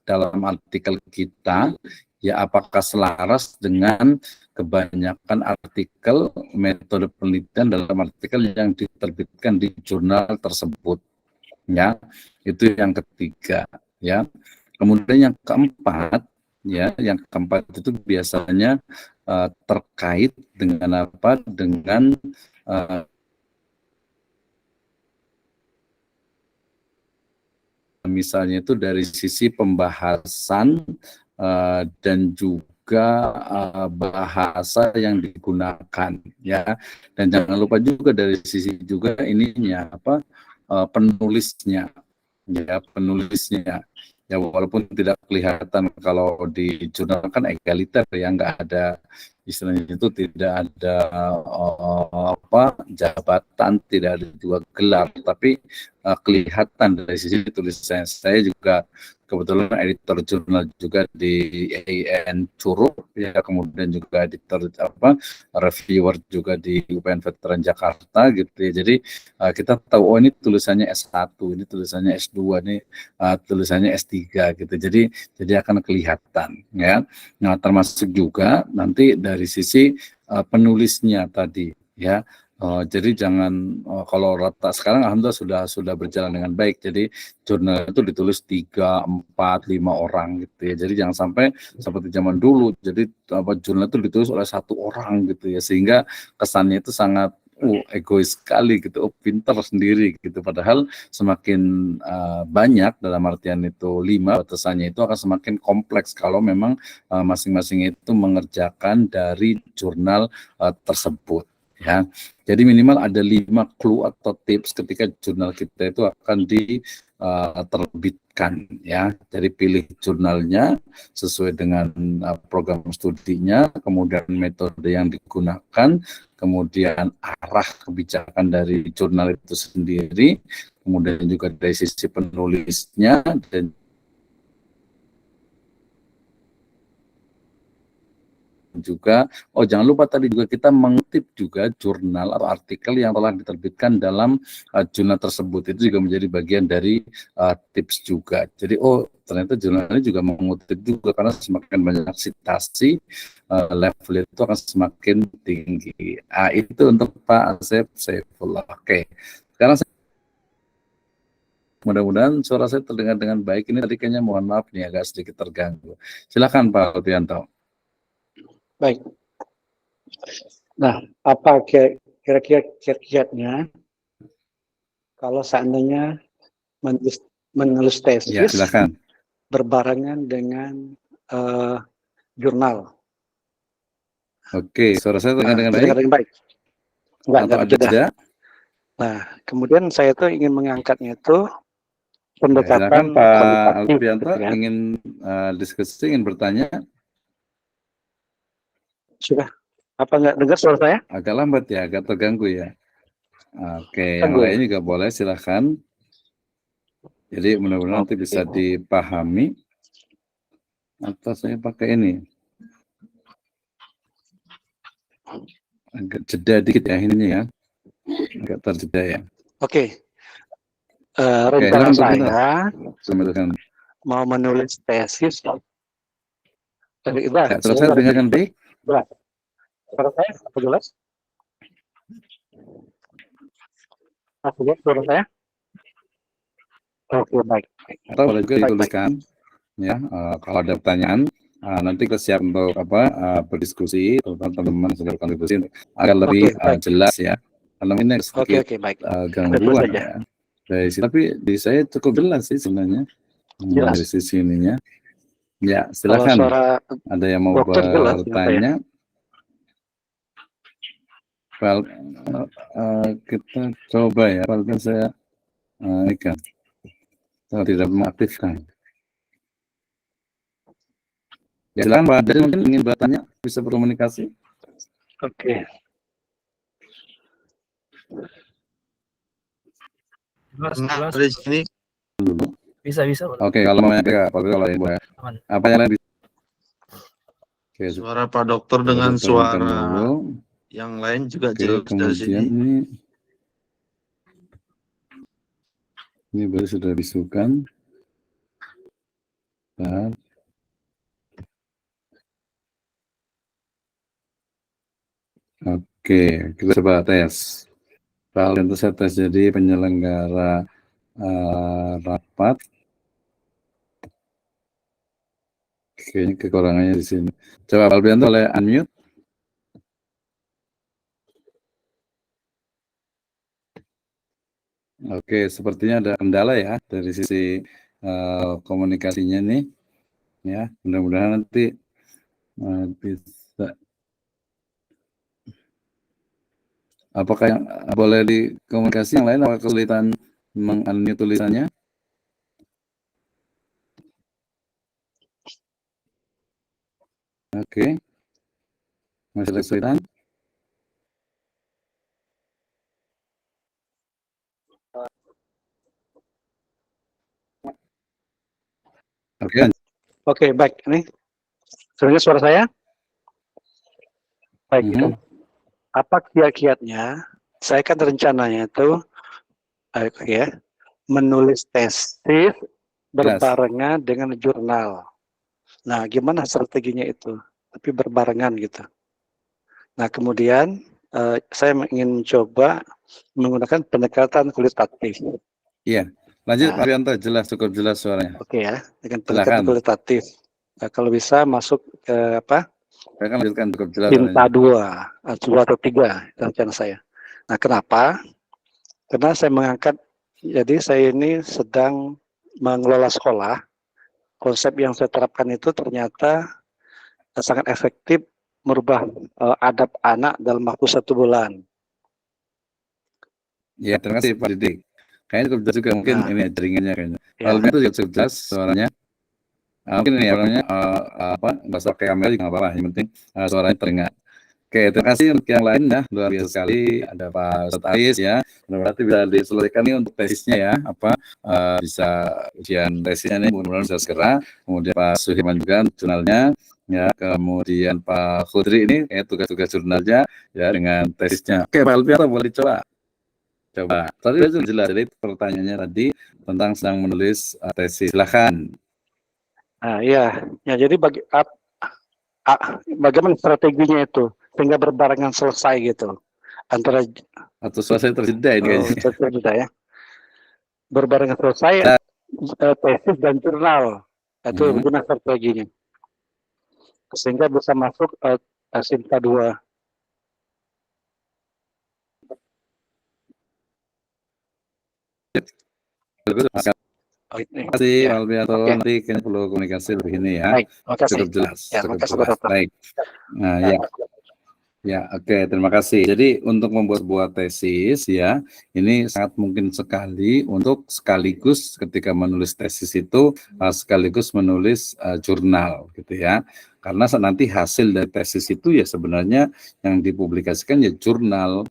dalam artikel kita, ya apakah selaras dengan kebanyakan artikel metode penelitian dalam artikel yang diterbitkan di jurnal tersebut. Ya, itu yang ketiga. Ya, kemudian yang keempat, yang keempat itu biasanya terkait dengan apa? Dengan misalnya itu dari sisi pembahasan dan juga bahasa yang digunakan ya, dan jangan lupa juga dari sisi juga ininya penulisnya ya, walaupun tidak kelihatan kalau di jurnal kan egaliter ya, nggak ada istilahnya itu tidak ada jabatan, tidak ada juga gelar, tapi kelihatan dari sisi tulisan. Saya juga kebetulan editor jurnal juga di AIN Curug ya, kemudian juga editor reviewer juga di UPN Veteran Jakarta gitu ya. Jadi kita tahu oh ini tulisannya S1, ini tulisannya S2, ini tulisannya S3 gitu. Jadi akan kelihatan ya. Nah, termasuk juga nanti dari sisi penulisnya tadi ya. Jadi jangan kalau rata sekarang alhamdulillah sudah berjalan dengan baik. Jadi jurnal itu ditulis 3, 4, 5 orang gitu ya. Jadi jangan sampai seperti zaman dulu. Jadi jurnal itu ditulis oleh 1 orang gitu ya, sehingga kesannya itu sangat egois sekali gitu, pinter sendiri gitu. Padahal semakin banyak, dalam artian itu 5 batasannya, itu akan semakin kompleks kalau memang masing-masing itu mengerjakan dari jurnal tersebut ya. Jadi minimal ada 5 clue atau tips ketika jurnal kita itu akan diterbitkan ya. Jadi pilih jurnalnya sesuai dengan program studinya, kemudian metode yang digunakan, kemudian arah kebijakan dari jurnal itu sendiri, kemudian juga dari sisi penulisnya, dan juga jangan lupa tadi juga kita mengutip juga jurnal atau artikel yang telah diterbitkan dalam jurnal tersebut. Itu juga menjadi bagian dari tips juga. Jadi ternyata jurnal ini juga mengutip juga, karena semakin banyak citasi level itu akan semakin tinggi. Itu untuk Pak Asep Saifullah. Oke. Sekarang mudah-mudahan suara saya terdengar dengan baik. Ini tadi kayaknya mohon maaf nih agak sedikit terganggu. Silakan Pak Alfianto. Baik. Nah, apa kira-kira kiat-kiatnya kalau seandainya menulis tesis Ya, silakan. berbarengan dengan jurnal? Oke, suara saya terdengar dengan baik? Terdengar dengan baik. Enggak Atau ada jeda. jeda? Nah, kemudian saya tuh ingin mengangkatnya itu pendekatan Silakan Pak kualitatif, Alfianto, gitu ya. ingin diskusi, ingin bertanya. Sudah. Apa nggak dengar suara saya? Agak lambat ya, agak terganggu ya. Oke, yang Terganggu. lain juga boleh, silakan. Jadi mudah-mudahan nanti bisa dipahami. Atau saya pakai ini. Agak jeda dikit ya ininya ya. Agak terjeda ya. Oke. Rencana saya mau menulis tesis. Ya, terus saya dengarkan baik. Suara saya apa jelas? Apa jelas suara saya? Oke, baik. Atau boleh juga dituliskan ya, kalau ada pertanyaan nanti kita siap untuk berdiskusi, teman-teman sudah berkontribusi agar lebih jelas ya. Karena ini sedikit gangguan ya. Tapi di saya cukup jelas sih sebenarnya dari sisi ininya. Ya, silakan. Ada yang mau bertanya? Kita coba ya. Kalau saya ikan tidak mengaktifkan. Ya, silakan Pak. Jadi mungkin ingin bertanya, bisa berkomunikasi. Oke. Jelas. Dari sini. Bisa. Oke, kalau mau kalau yang boleh. Apa yang lain bisa? Oke, Suara Pak Dokter dengan suara yang lain juga jelas dari sini. Ini baru sudah bisukan. Oke, kita coba tes. Kalau tentu saya tes jadi penyelenggara rapat. Kayaknya kekurangannya di sini. Coba Pak Alfianto boleh unmute. Oke, sepertinya ada kendala ya dari sisi komunikasinya nih. Ya, mudah-mudahan nanti bisa. Apakah yang boleh dikomunikasi yang lain? Apakah kesulitan meng-unmute tulisannya? Oke. Masih kesulitan? Oke, Oke, baik. Ini sebenarnya suara saya. Baik. Mhm. Apa kiat-kiatnya? Saya kan rencananya itu ya, menulis tesis berbarengan dengan jurnal. Nah, gimana strateginya itu? Tapi berbarengan gitu. Nah, kemudian saya ingin mencoba menggunakan pendekatan kualitatif. Iya. Lanjut, Nah. Pak Rianto, jelas, cukup jelas suaranya. Oke ya, dengan pendekatan Silakan. kualitatif. Nah, kalau bisa masuk ke Silakan lanjutkan, cukup jelas Cinta suaranya. 2 atau 3 rencana saya. Nah, kenapa? Karena saya mengangkat, jadi saya ini sedang mengelola sekolah. Konsep yang saya terapkan itu ternyata sangat efektif merubah adab anak dalam waktu 1 bulan. Ya, terima kasih Pak Didik. Kayaknya cukup jelas juga, mungkin ini jaringannya kayaknya. Ya. Kalau itu juga cukup jelas suaranya. Mungkin ini namanya nggak usah pakai kamera juga nggak apa-apa, yang penting suaranya terdengar. Oke, terima kasih untuk yang lain ya, luar biasa sekali. Ada Pak Ustadz Ais ya, berarti bisa diselesaikan nih untuk tesisnya ya, bisa ujian tesisnya nih, mudah-mudahan bisa segera. Kemudian Pak Suhirman juga jurnalnya, ya, kemudian Pak Khudri ini tugas-tugas jurnalnya ya dengan tesisnya. Oke, Pak Alpiara boleh coba. Tadi sudah jelas, jadi pertanyaannya tadi tentang sedang menulis tesis. Silakan. Nah, ya jadi bagaimana strateginya itu sehingga berbarengan selesai gitu antara Atau selesai terjeda ini kayaknya. terjeda ya. Berbarengan selesai tesis dan jurnal. Itu bagaimana strateginya sehingga bisa masuk Cinta 2. Terima kasih Pak Alpianto. Nanti kayaknya perlu komunikasi lebih ini ya. Baik, makasih. Cukup jelas. Ya, cukup makasih, jelas. Baik. Nah, ya. Ya, oke, terima kasih. Jadi untuk membuat sebuah tesis ya, ini sangat mungkin sekali untuk sekaligus ketika menulis tesis itu sekaligus menulis jurnal gitu ya. Karena nanti hasil dari tesis itu ya sebenarnya yang dipublikasikan ya jurnal.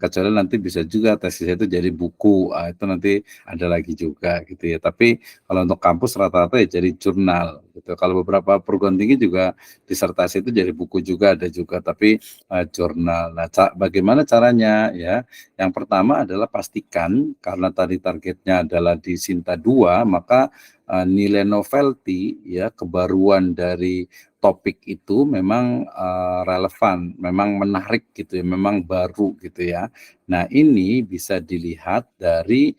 Kecuali nanti bisa juga tesis itu jadi buku, itu nanti ada lagi juga gitu ya. Tapi kalau untuk kampus rata-rata ya jadi jurnal gitu. Kalau beberapa perguruan tinggi juga disertasi itu jadi buku juga ada juga, tapi jurnal. Nah, bagaimana caranya ya? Yang pertama adalah pastikan karena tadi targetnya adalah di Cinta 2, maka nilai novelty ya, kebaruan dari topik itu memang relevan, memang menarik gitu ya, memang baru gitu ya. Nah, ini bisa dilihat dari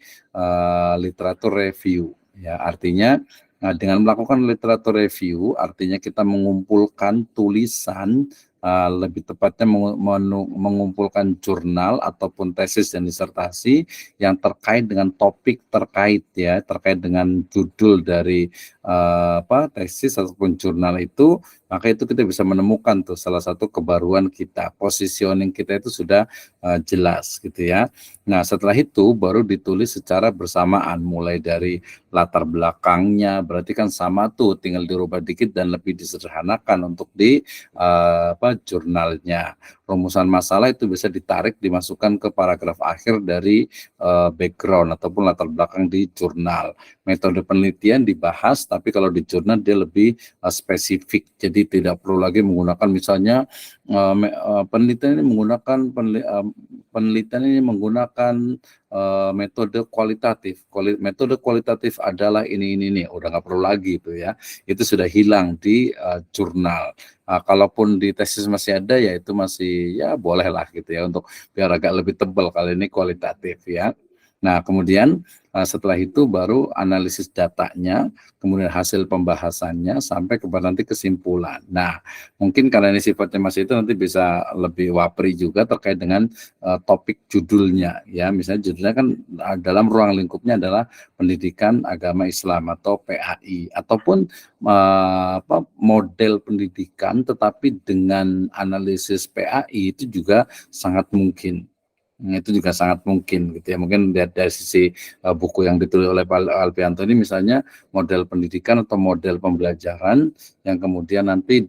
literatur review ya. Artinya dengan melakukan literatur review artinya kita mengumpulkan tulisan, lebih tepatnya mengumpulkan jurnal ataupun tesis dan disertasi yang terkait dengan topik terkait ya, terkait dengan judul dari tesis ataupun jurnal itu, maka itu kita bisa menemukan tuh salah satu kebaruan kita, positioning kita itu sudah jelas gitu ya. Nah, setelah itu baru ditulis secara bersamaan, mulai dari latar belakangnya, berarti kan sama tuh, tinggal dirubah dikit dan lebih disederhanakan untuk di jurnalnya. Rumusan masalah itu bisa ditarik, dimasukkan ke paragraf akhir dari background ataupun latar belakang di jurnal. Metode penelitian dibahas, tapi kalau di jurnal dia lebih spesifik. Jadi tidak perlu lagi menggunakan misalnya penelitian ini menggunakan metode kualitatif. Metode kualitatif adalah ini, udah nggak perlu lagi itu ya. Itu sudah hilang di jurnal. Kalaupun di tesis masih ada, ya itu masih ya boleh lah gitu ya, untuk biar agak lebih tebal, kali ini kualitatif ya. Nah, kemudian setelah itu baru analisis datanya, kemudian hasil pembahasannya sampai kepada nanti kesimpulan. Nah, mungkin karena ini sifatnya masih itu, nanti bisa lebih wapri juga terkait dengan topik judulnya ya. Misalnya judulnya kan dalam ruang lingkupnya adalah pendidikan agama Islam atau PAI, ataupun model pendidikan tetapi dengan analisis PAI itu juga sangat mungkin. Itu juga sangat mungkin gitu ya. Mungkin dari sisi buku yang ditulis oleh Pak Alpianto ini misalnya model pendidikan atau model pembelajaran yang kemudian nanti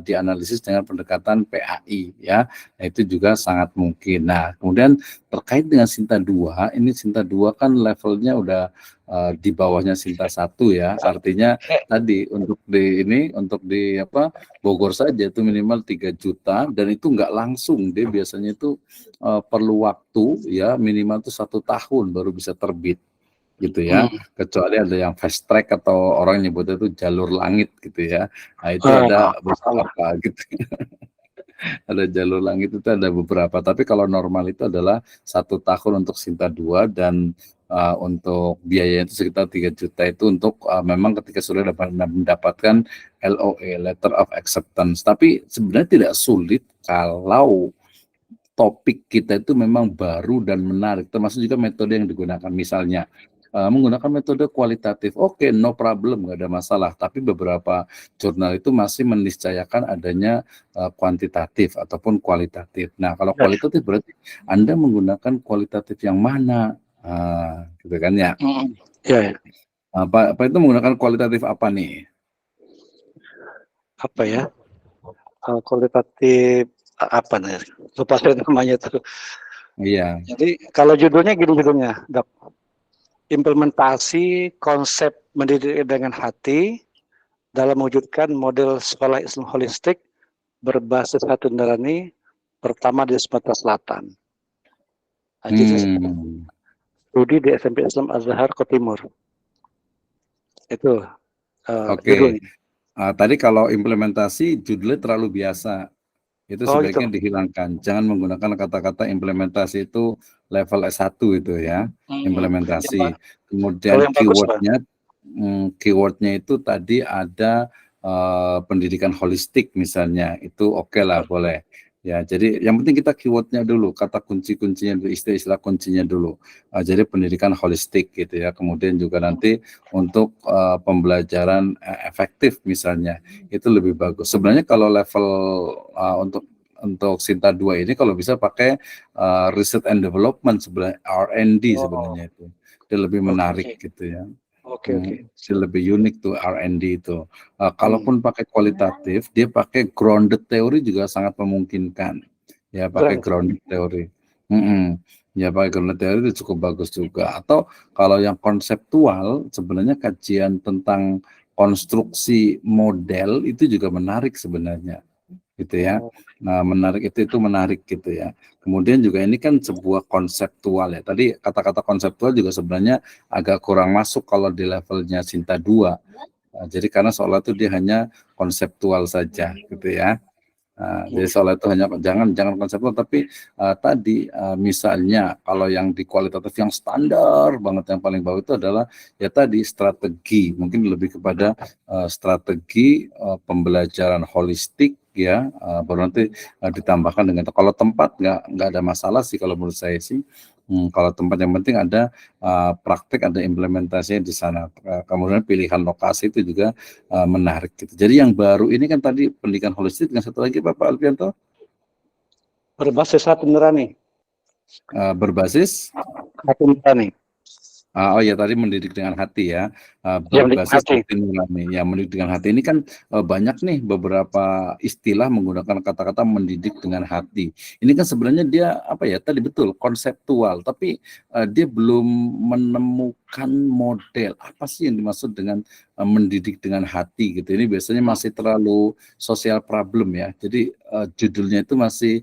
dianalisis dengan pendekatan PAI ya. Nah, itu juga sangat mungkin. Nah, kemudian terkait dengan Sinta 2, ini Sinta 2 kan levelnya udah di bawahnya Sinta 1 ya. Artinya tadi untuk di Bogor saja itu minimal 3 juta dan itu nggak langsung, dia biasanya itu perlu waktu ya minimal itu 1 tahun baru bisa terbit gitu ya, kecuali ada yang fast track atau orang nyebutnya itu jalur langit gitu ya. Nah, itu ada beberapa gitu. Ada jalur langit itu ada beberapa, tapi kalau normal itu adalah 1 tahun untuk Sinta 2 dan untuk biaya itu sekitar 3 juta itu untuk memang ketika sudah mendapatkan LOA, Letter of Acceptance. Tapi sebenarnya tidak sulit kalau topik kita itu memang baru dan menarik, termasuk juga metode yang digunakan. Misalnya menggunakan metode kualitatif, oke, no problem, nggak ada masalah. Tapi beberapa jurnal itu masih meniscayakan adanya kuantitatif ataupun kualitatif. Nah, kalau kualitatif berarti Anda menggunakan kualitatif yang mana? Gitu kan ya? Ya. Apa itu menggunakan kualitatif apa nih? Apa ya? Kualitatif apa nih? Lupa saya namanya tuh. Iya. Jadi kalau judulnya gini judulnya, Dok. Implementasi konsep mendidik dengan hati dalam mewujudkan model sekolah Islam holistik berbasis hati nurani pertama di Sumatera Selatan. Jadi studi di SMP Islam Azhar Kota Timur. Itu judulnya. Tadi kalau implementasi judulnya terlalu biasa. Itu sebaiknya dihilangkan. Jangan menggunakan kata-kata implementasi itu level S1 itu ya, implementasi. Kemudian keywordnya itu tadi ada pendidikan holistik misalnya, itu oke lah, boleh. Ya, jadi yang penting kita keywordnya dulu, kata kunci-kuncinya dulu, istilah kuncinya dulu. Jadi pendidikan holistik gitu ya. Kemudian juga nanti untuk pembelajaran efektif misalnya, itu lebih bagus. Sebenarnya kalau level untuk Sinta 2 ini kalau bisa pakai research and development sebenarnya, R&D sebenarnya itu. Dia lebih menarik gitu ya. Lebih unik tuh R&D itu. Kalaupun pakai kualitatif, dia pakai grounded theory juga sangat memungkinkan. Ya, pakai grounded theory. Ya, pakai grounded theory itu cukup bagus juga. Atau kalau yang konseptual, sebenarnya kajian tentang konstruksi model itu juga menarik sebenarnya. Gitu ya. Nah, menarik itu menarik gitu ya. Kemudian juga ini kan sebuah konseptual ya. Tadi kata-kata konseptual juga sebenarnya agak kurang masuk kalau di levelnya Sinta 2. Jadi karena soal itu dia hanya konseptual saja gitu ya. Jadi soal itu hanya jangan konseptual, tapi tadi misalnya kalau yang di kualitatif yang standar banget yang paling bawah itu adalah ya tadi strategi, mungkin lebih kepada strategi pembelajaran holistik ya, baru nanti ditambahkan dengan kalau tempat nggak ada masalah sih kalau menurut saya sih. Kalau tempat yang penting ada praktek, ada implementasinya di sana. Kemudian pilihan lokasi itu juga menarik gitu. Jadi yang baru ini kan tadi pendidikan holistik, dengan satu lagi Pak Alfianto? Berbasis hati nurani. Berbasis hati nurani. Oh ya, tadi mendidik dengan hati ya, berbasis hati nurani. Ya, mendidik dengan hati ini kan banyak nih beberapa istilah menggunakan kata-kata mendidik dengan hati. Ini kan sebenarnya dia apa ya, tadi betul konseptual, tapi dia belum menemukan model apa sih yang dimaksud dengan mendidik dengan hati gitu. Ini biasanya masih terlalu social problem ya. Jadi judulnya itu masih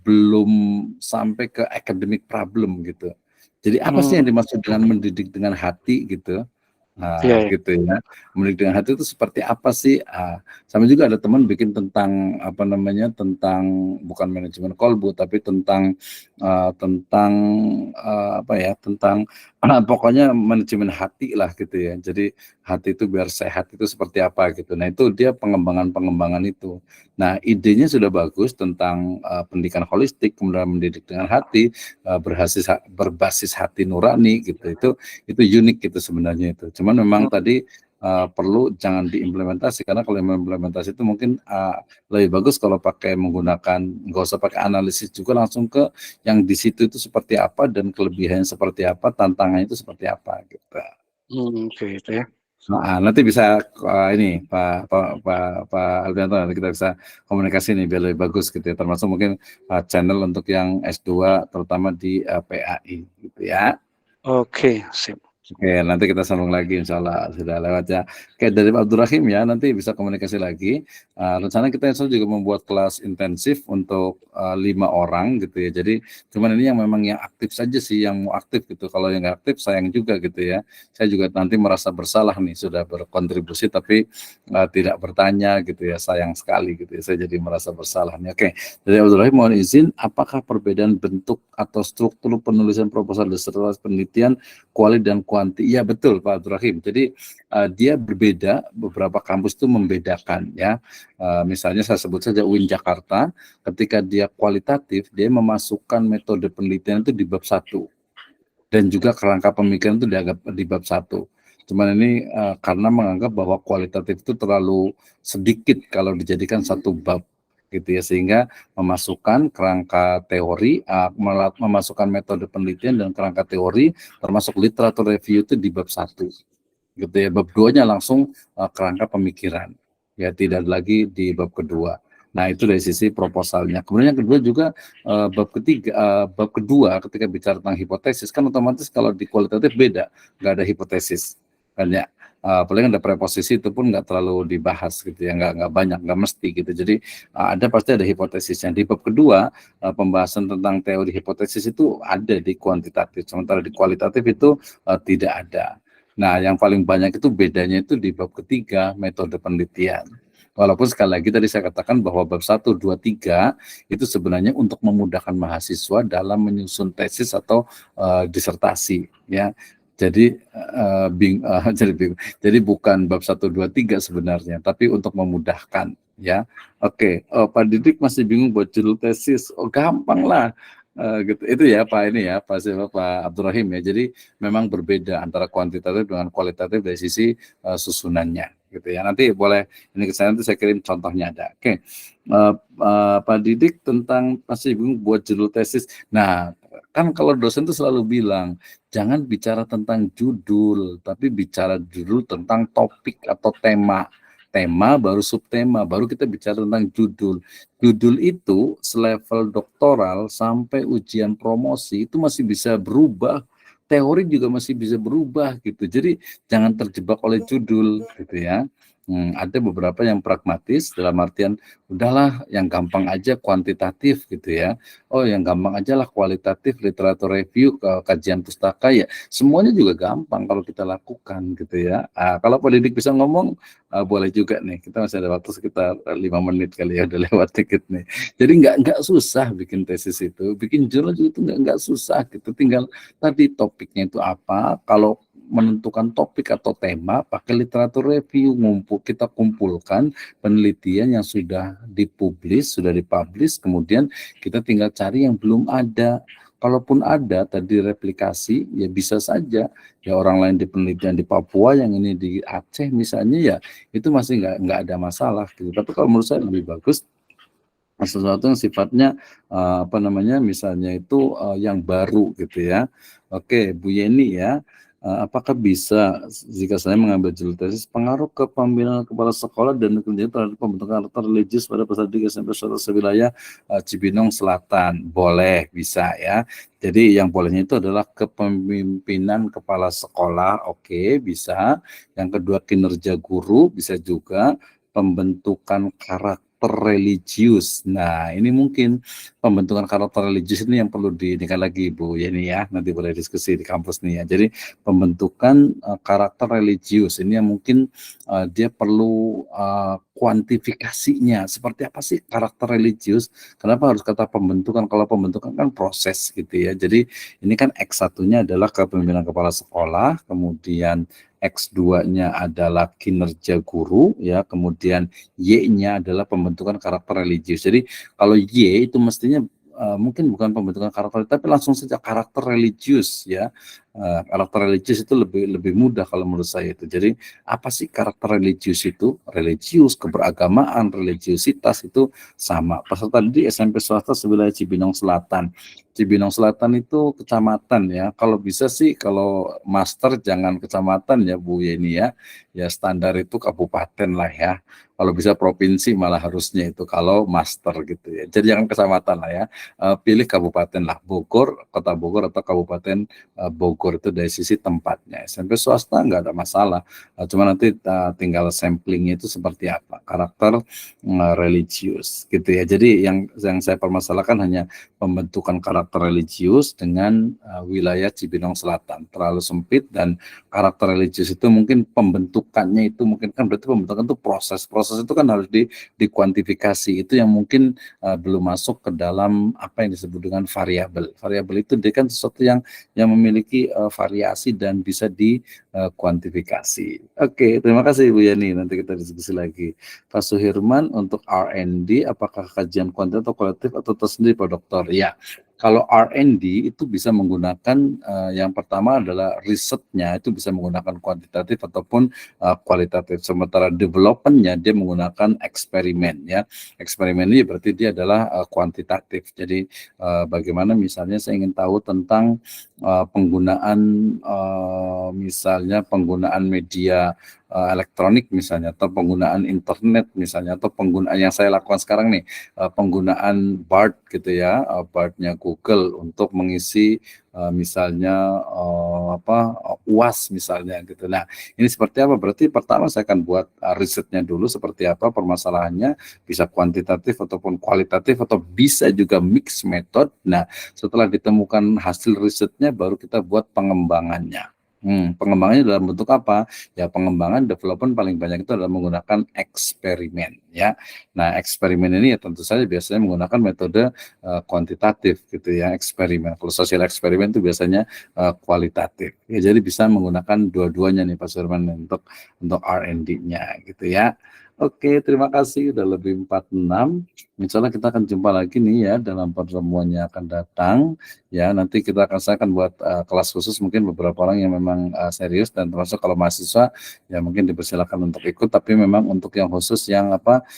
belum sampai ke academic problem gitu. Jadi apa sih yang dimaksud dengan mendidik dengan hati gitu? Nah, gitu ya. Mendidik dengan hati itu seperti apa sih? Sama juga ada teman bikin tentang apa namanya? Tentang bukan manajemen kolbu tapi tentang apa ya? Tentang pokoknya manajemen hati lah gitu ya. Jadi hati itu biar sehat itu seperti apa gitu. Nah, itu dia pengembangan itu. Nah, idenya sudah bagus tentang pendidikan holistik, kemudian mendidik dengan hati, berbasis hati nurani gitu. Itu unik gitu sebenarnya itu. Cuman memang tadi perlu jangan diimplementasi, karena kalau implementasi itu mungkin lebih bagus kalau pakai menggunakan, nggak usah pakai analisis juga, langsung ke yang di situ itu seperti apa dan kelebihannya seperti apa, tantangannya itu seperti apa gitu. Oke, itu ya. Nah, nanti bisa ini Pak Albianto, nanti kita bisa komunikasi nih biar lebih bagus gitu ya, termasuk mungkin channel untuk yang S2 terutama di PAI gitu ya. Oke, sip. Oke, nanti kita sambung lagi insya Allah, sudah lewat ya. Oke, dari Pak Abdurrahim ya, nanti bisa komunikasi lagi. Rencana kita insya Allah juga membuat kelas intensif untuk 5 orang gitu ya. Jadi cuman ini yang memang yang aktif saja sih, yang mau aktif gitu. Kalau yang nggak aktif sayang juga gitu ya. Saya juga nanti merasa bersalah nih, sudah berkontribusi tapi tidak bertanya gitu ya, sayang sekali gitu ya. Saya jadi merasa bersalah nih. Oke, dari Abdurrahim mohon izin, apakah perbedaan bentuk atau struktur penulisan proposal disertasi penelitian kuali dan kuanti? Iya betul Pak Abdul Rahim. Jadi dia berbeda, beberapa kampus itu membedakan ya. Misalnya saya sebut saja UIN Jakarta, ketika dia kualitatif, dia memasukkan metode penelitian itu di bab 1 dan juga kerangka pemikiran itu di bab 1. Cuman ini karena menganggap bahwa kualitatif itu terlalu sedikit kalau dijadikan satu bab gitu ya, sehingga memasukkan kerangka teori, memasukkan metode penelitian dan kerangka teori termasuk literatur review itu di bab 1 gitu ya. Bab 2-nya langsung kerangka pemikiran ya, tidak lagi di bab kedua. Nah itu dari sisi proposalnya. Kemudian yang kedua juga bab kedua ketika bicara tentang hipotesis kan otomatis kalau di kualitatif beda, nggak ada hipotesis kan ya. Paling ada preposisi itu pun nggak terlalu dibahas gitu ya, nggak banyak, nggak mesti gitu. Jadi pasti ada hipotesisnya. Di bab kedua pembahasan tentang teori hipotesis itu ada di kuantitatif, sementara di kualitatif itu tidak ada. Nah yang paling banyak itu bedanya itu di bab ketiga metode penelitian. Walaupun sekali lagi tadi saya katakan bahwa bab 1, 2, 3 itu sebenarnya untuk memudahkan mahasiswa dalam menyusun tesis atau disertasi ya. Jadi jadi bukan bab 1, 2, 3 sebenarnya, tapi untuk memudahkan ya. Oke, Pak Didik masih bingung buat judul tesis. Oh, gampang lah. Gitu. Itu ya Pak ini ya, Pak Abdurrahim ya. Jadi memang berbeda antara kuantitatif dengan kualitatif dari sisi susunannya gitu ya. Nanti boleh ini ke saya, nanti saya kirim contohnya ada. Oke. Pak Didik tentang masih bingung buat judul tesis. Nah, kan kalau dosen itu selalu bilang jangan bicara tentang judul, tapi bicara judul tentang topik atau tema. Tema baru subtema, baru kita bicara tentang judul. Judul itu selevel doktoral sampai ujian promosi itu masih bisa berubah. Teori juga masih bisa berubah gitu. Jadi jangan terjebak oleh judul gitu ya. Ada beberapa yang pragmatis dalam artian udahlah yang gampang aja kuantitatif gitu ya. Oh yang gampang aja lah kualitatif, literatur review, kajian pustaka ya. Semuanya juga gampang kalau kita lakukan gitu ya. Kalau Pak Didik bisa ngomong boleh juga nih. Kita masih ada waktu sekitar 5 menit kali ya, udah lewat dikit nih. Jadi nggak susah bikin tesis itu, bikin jurnal juga itu nggak susah gitu. Tinggal tadi topiknya itu apa. Kalau menentukan topik atau tema pakai literatur review, kita kumpulkan penelitian yang sudah dipublish, sudah dipublish, kemudian kita tinggal cari yang belum ada. Kalaupun ada tadi replikasi ya bisa saja ya, orang lain di penelitian di Papua, yang ini di Aceh misalnya ya itu masih nggak ada masalah gitu. Tapi kalau menurut saya lebih bagus sesuatu yang sifatnya misalnya itu yang baru gitu ya. Oke, Bu Yeni ya. Apakah bisa jika saya mengambil judul tesis pengaruh kepemimpinan kepala sekolah dan kemudian terhadap pembentukan karakter religius pada peserta 3 SMP sewilayah Cibinong Selatan? Boleh, bisa ya. Jadi yang bolehnya itu adalah kepemimpinan kepala sekolah, oke, bisa. Yang kedua kinerja guru, bisa juga. Pembentukan karakter religius. Nah, ini mungkin pembentukan karakter religius ini yang perlu diingat lagi Bu Yeni ya. Nanti boleh diskusi di kampus nih ya. Jadi pembentukan karakter religius ini yang mungkin dia perlu kuantifikasinya. Seperti apa sih karakter religius? Kenapa harus kata pembentukan? Kalau pembentukan kan proses gitu ya. Jadi ini kan X1-nya adalah kepemimpinan kepala sekolah, kemudian X2-nya adalah kinerja guru ya, kemudian Y-nya adalah pembentukan karakter religius. Jadi kalau Y itu mestinya mungkin bukan pembentukan karakter tapi langsung saja karakter religius ya. Karakter religius itu lebih mudah kalau menurut saya itu. Jadi apa sih karakter religius itu? Religius, keberagamaan, religiusitas itu sama. Peserta didik SMP swasta sewilayah Cibinong Selatan. Cibinong Selatan itu kecamatan ya. Kalau bisa sih kalau master jangan kecamatan ya Bu Yeni ya. Ya standar itu kabupaten lah ya. Kalau bisa provinsi malah harusnya itu kalau master gitu ya. Jadi jangan kecamatan lah ya. Pilih kabupaten lah, Bogor, Kota Bogor atau Kabupaten Bogor itu dari sisi tempatnya. SMP swasta nggak ada masalah. Cuma nanti tinggal samplingnya itu seperti apa. Karakter religius gitu ya. Jadi yang saya permasalahkan hanya pembentukan karakter religius dengan wilayah Cibinong Selatan terlalu sempit, dan karakter religius itu mungkin pembentukannya itu mungkin kan berarti pembentukan itu proses itu kan harus dikuantifikasi, itu yang mungkin belum masuk ke dalam apa yang disebut dengan variabel itu dia kan sesuatu yang memiliki variasi dan bisa dikuantifikasi. Oke, terima kasih Bu Yani, nanti kita diskusi lagi. Pak Suhirman, untuk R&D apakah kajian kuantitatif atau kualitatif atau tersendiri Pak Dokter? Ya, kalau R&D itu bisa menggunakan yang pertama adalah risetnya itu bisa menggunakan kuantitatif ataupun kualitatif. Sementara developmentnya dia menggunakan eksperimen ya. Eksperimen ini berarti dia adalah kuantitatif. Jadi bagaimana misalnya saya ingin tahu tentang penggunaan misalnya penggunaan media elektronik misalnya, atau penggunaan internet misalnya, atau penggunaan yang saya lakukan sekarang nih, penggunaan BART gitu ya, BART-nya Google untuk mengisi misalnya UAS misalnya gitu. Nah, ini seperti apa? Berarti pertama saya akan buat risetnya dulu seperti apa permasalahannya, bisa kuantitatif ataupun kualitatif atau bisa juga mix method. Nah, setelah ditemukan hasil risetnya baru kita buat pengembangannya. Pengembangannya dalam bentuk apa? Ya, pengembangan development paling banyak itu adalah menggunakan eksperimen ya. Nah, eksperimen ini ya tentu saja biasanya menggunakan metode kuantitatif gitu ya, eksperimen. Kalau sosial eksperimen itu biasanya kualitatif. Ya, jadi bisa menggunakan dua-duanya nih Pak Surman untuk R&D-nya gitu ya. Oke, terima kasih. Udah lebih 46. Insya Allah kita akan jumpa lagi nih ya dalam pertemuan yang akan datang. Ya, nanti saya akan buat kelas khusus mungkin beberapa orang yang memang serius, dan termasuk kalau mahasiswa ya mungkin dipersilakan untuk ikut, tapi memang untuk yang khusus yang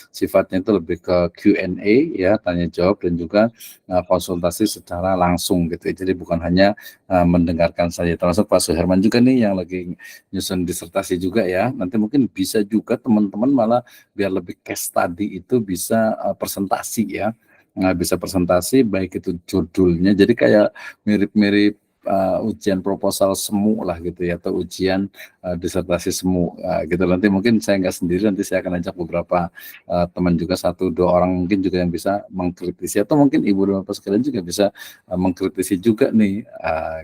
sifatnya itu lebih ke Q&A ya, tanya jawab dan juga konsultasi secara langsung gitu ya. Jadi bukan hanya mendengarkan saja. Termasuk Pak Suherman juga nih yang lagi nyusun disertasi juga ya. Nanti mungkin bisa juga teman-teman malah biar lebih case study itu bisa presentasi ya. Nah, bisa presentasi baik itu judulnya, jadi kayak mirip-mirip ujian proposal semu lah gitu ya, atau ujian disertasi semu gitu. Nanti mungkin saya nggak sendiri, nanti saya akan ajak beberapa teman juga, 1-2 orang mungkin juga yang bisa mengkritisi, atau mungkin Ibu dan Bapak sekalian juga bisa mengkritisi juga nih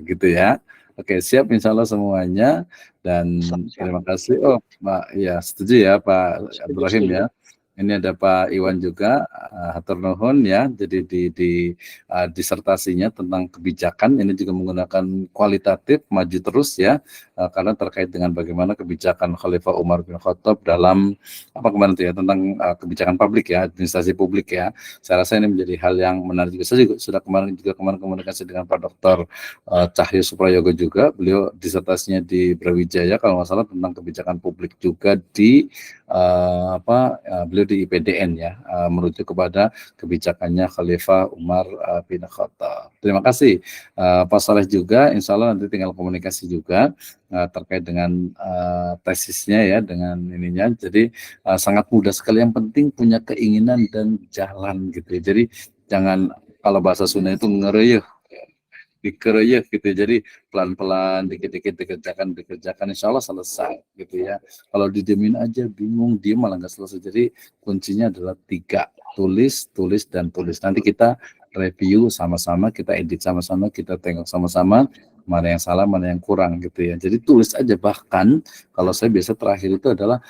gitu ya. Oke, siap insya Allah semuanya, dan terima kasih. Oh, Pak, ya setuju ya Pak Abdurrahim ya. Ini ada Pak Iwan juga, hatur nuhun ya. Jadi di disertasinya tentang kebijakan ini juga menggunakan kualitatif, maju terus ya, karena terkait dengan bagaimana kebijakan Khalifah Umar bin Khattab dalam kemarin itu ya, tentang kebijakan publik ya, administrasi publik ya. Saya rasa ini menjadi hal yang menarik juga. Saya juga sudah kemarin komunikasi dengan Pak Dr. Cahyo Suprayogo juga. Beliau disertasinya di Brawijaya kalau nggak salah tentang kebijakan publik juga di beliau di IPDN ya, merujuk kepada kebijakannya Khalifah Umar bin Khattab. Terima kasih Pak Saleh juga, insya Allah nanti tinggal komunikasi juga terkait dengan tesisnya ya, dengan ininya. Jadi sangat mudah sekali, yang penting punya keinginan dan jalan gitu ya. Jadi jangan, kalau bahasa Sunda itu ngereyeh, dikeroyok gitu. Jadi pelan-pelan, dikit-dikit dikerjakan, insya Allah selesai gitu ya. Kalau didiemin aja bingung, diem malah nggak selesai. Jadi kuncinya adalah 3, tulis, dan tulis. Nanti kita review sama-sama, kita edit sama-sama, kita tengok sama-sama mana yang salah, mana yang kurang gitu ya. Jadi tulis aja. Bahkan kalau saya biasa terakhir itu adalah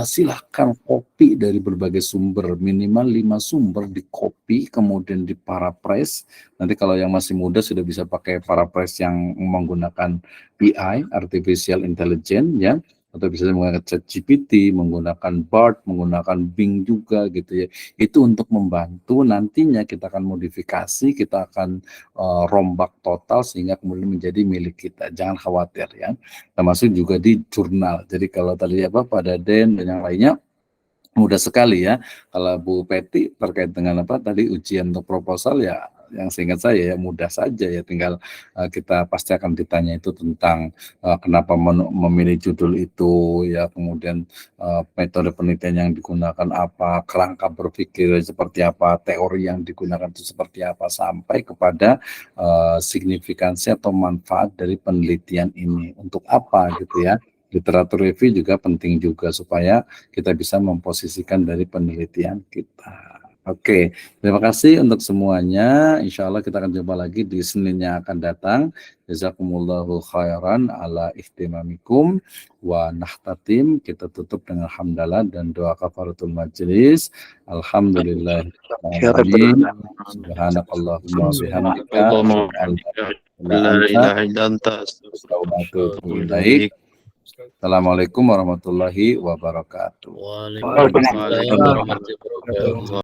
silahkan copy dari berbagai sumber, minimal 5 sumber di copy, kemudian di paraphrase. Nanti kalau yang masih muda sudah bisa pakai paraphrase yang menggunakan AI, artificial intelligence ya. atau bisa menggunakan ChatGPT, menggunakan Bard, menggunakan Bing juga gitu ya. Itu untuk membantu nantinya kita akan modifikasi, kita akan rombak total sehingga kemudian menjadi milik kita. Jangan khawatir ya. Termasuk juga di jurnal. Jadi kalau tadi Pak Daden dan yang lainnya mudah sekali ya. Kalau Bu Peti terkait dengan tadi ujian untuk proposal ya, yang seingat saya ya mudah saja ya, tinggal kita pasti akan ditanya itu tentang kenapa memilih judul itu ya, kemudian metode penelitian yang digunakan apa, kerangka berpikir seperti apa, teori yang digunakan itu seperti apa, sampai kepada signifikansi atau manfaat dari penelitian ini untuk apa gitu ya. Literatur review juga penting juga supaya kita bisa memposisikan dari penelitian kita. Oke, terima kasih untuk semuanya. Insya Allah kita akan jumpa lagi di Senin yang akan datang. Jazakumullahu khairan ala ihtimamikum wa nahtatim. Kita tutup dengan hamdalah dan doa kafaratul majlis. Alhamdulillah. Subhanakallahumma wa bihamdika. La ilaha illa anta astaghfiruka wa atubu ilaik. Assalamualaikum warahmatullahi wabarakatuh. Waalaikumsalam warahmatullahi wabarakatuh.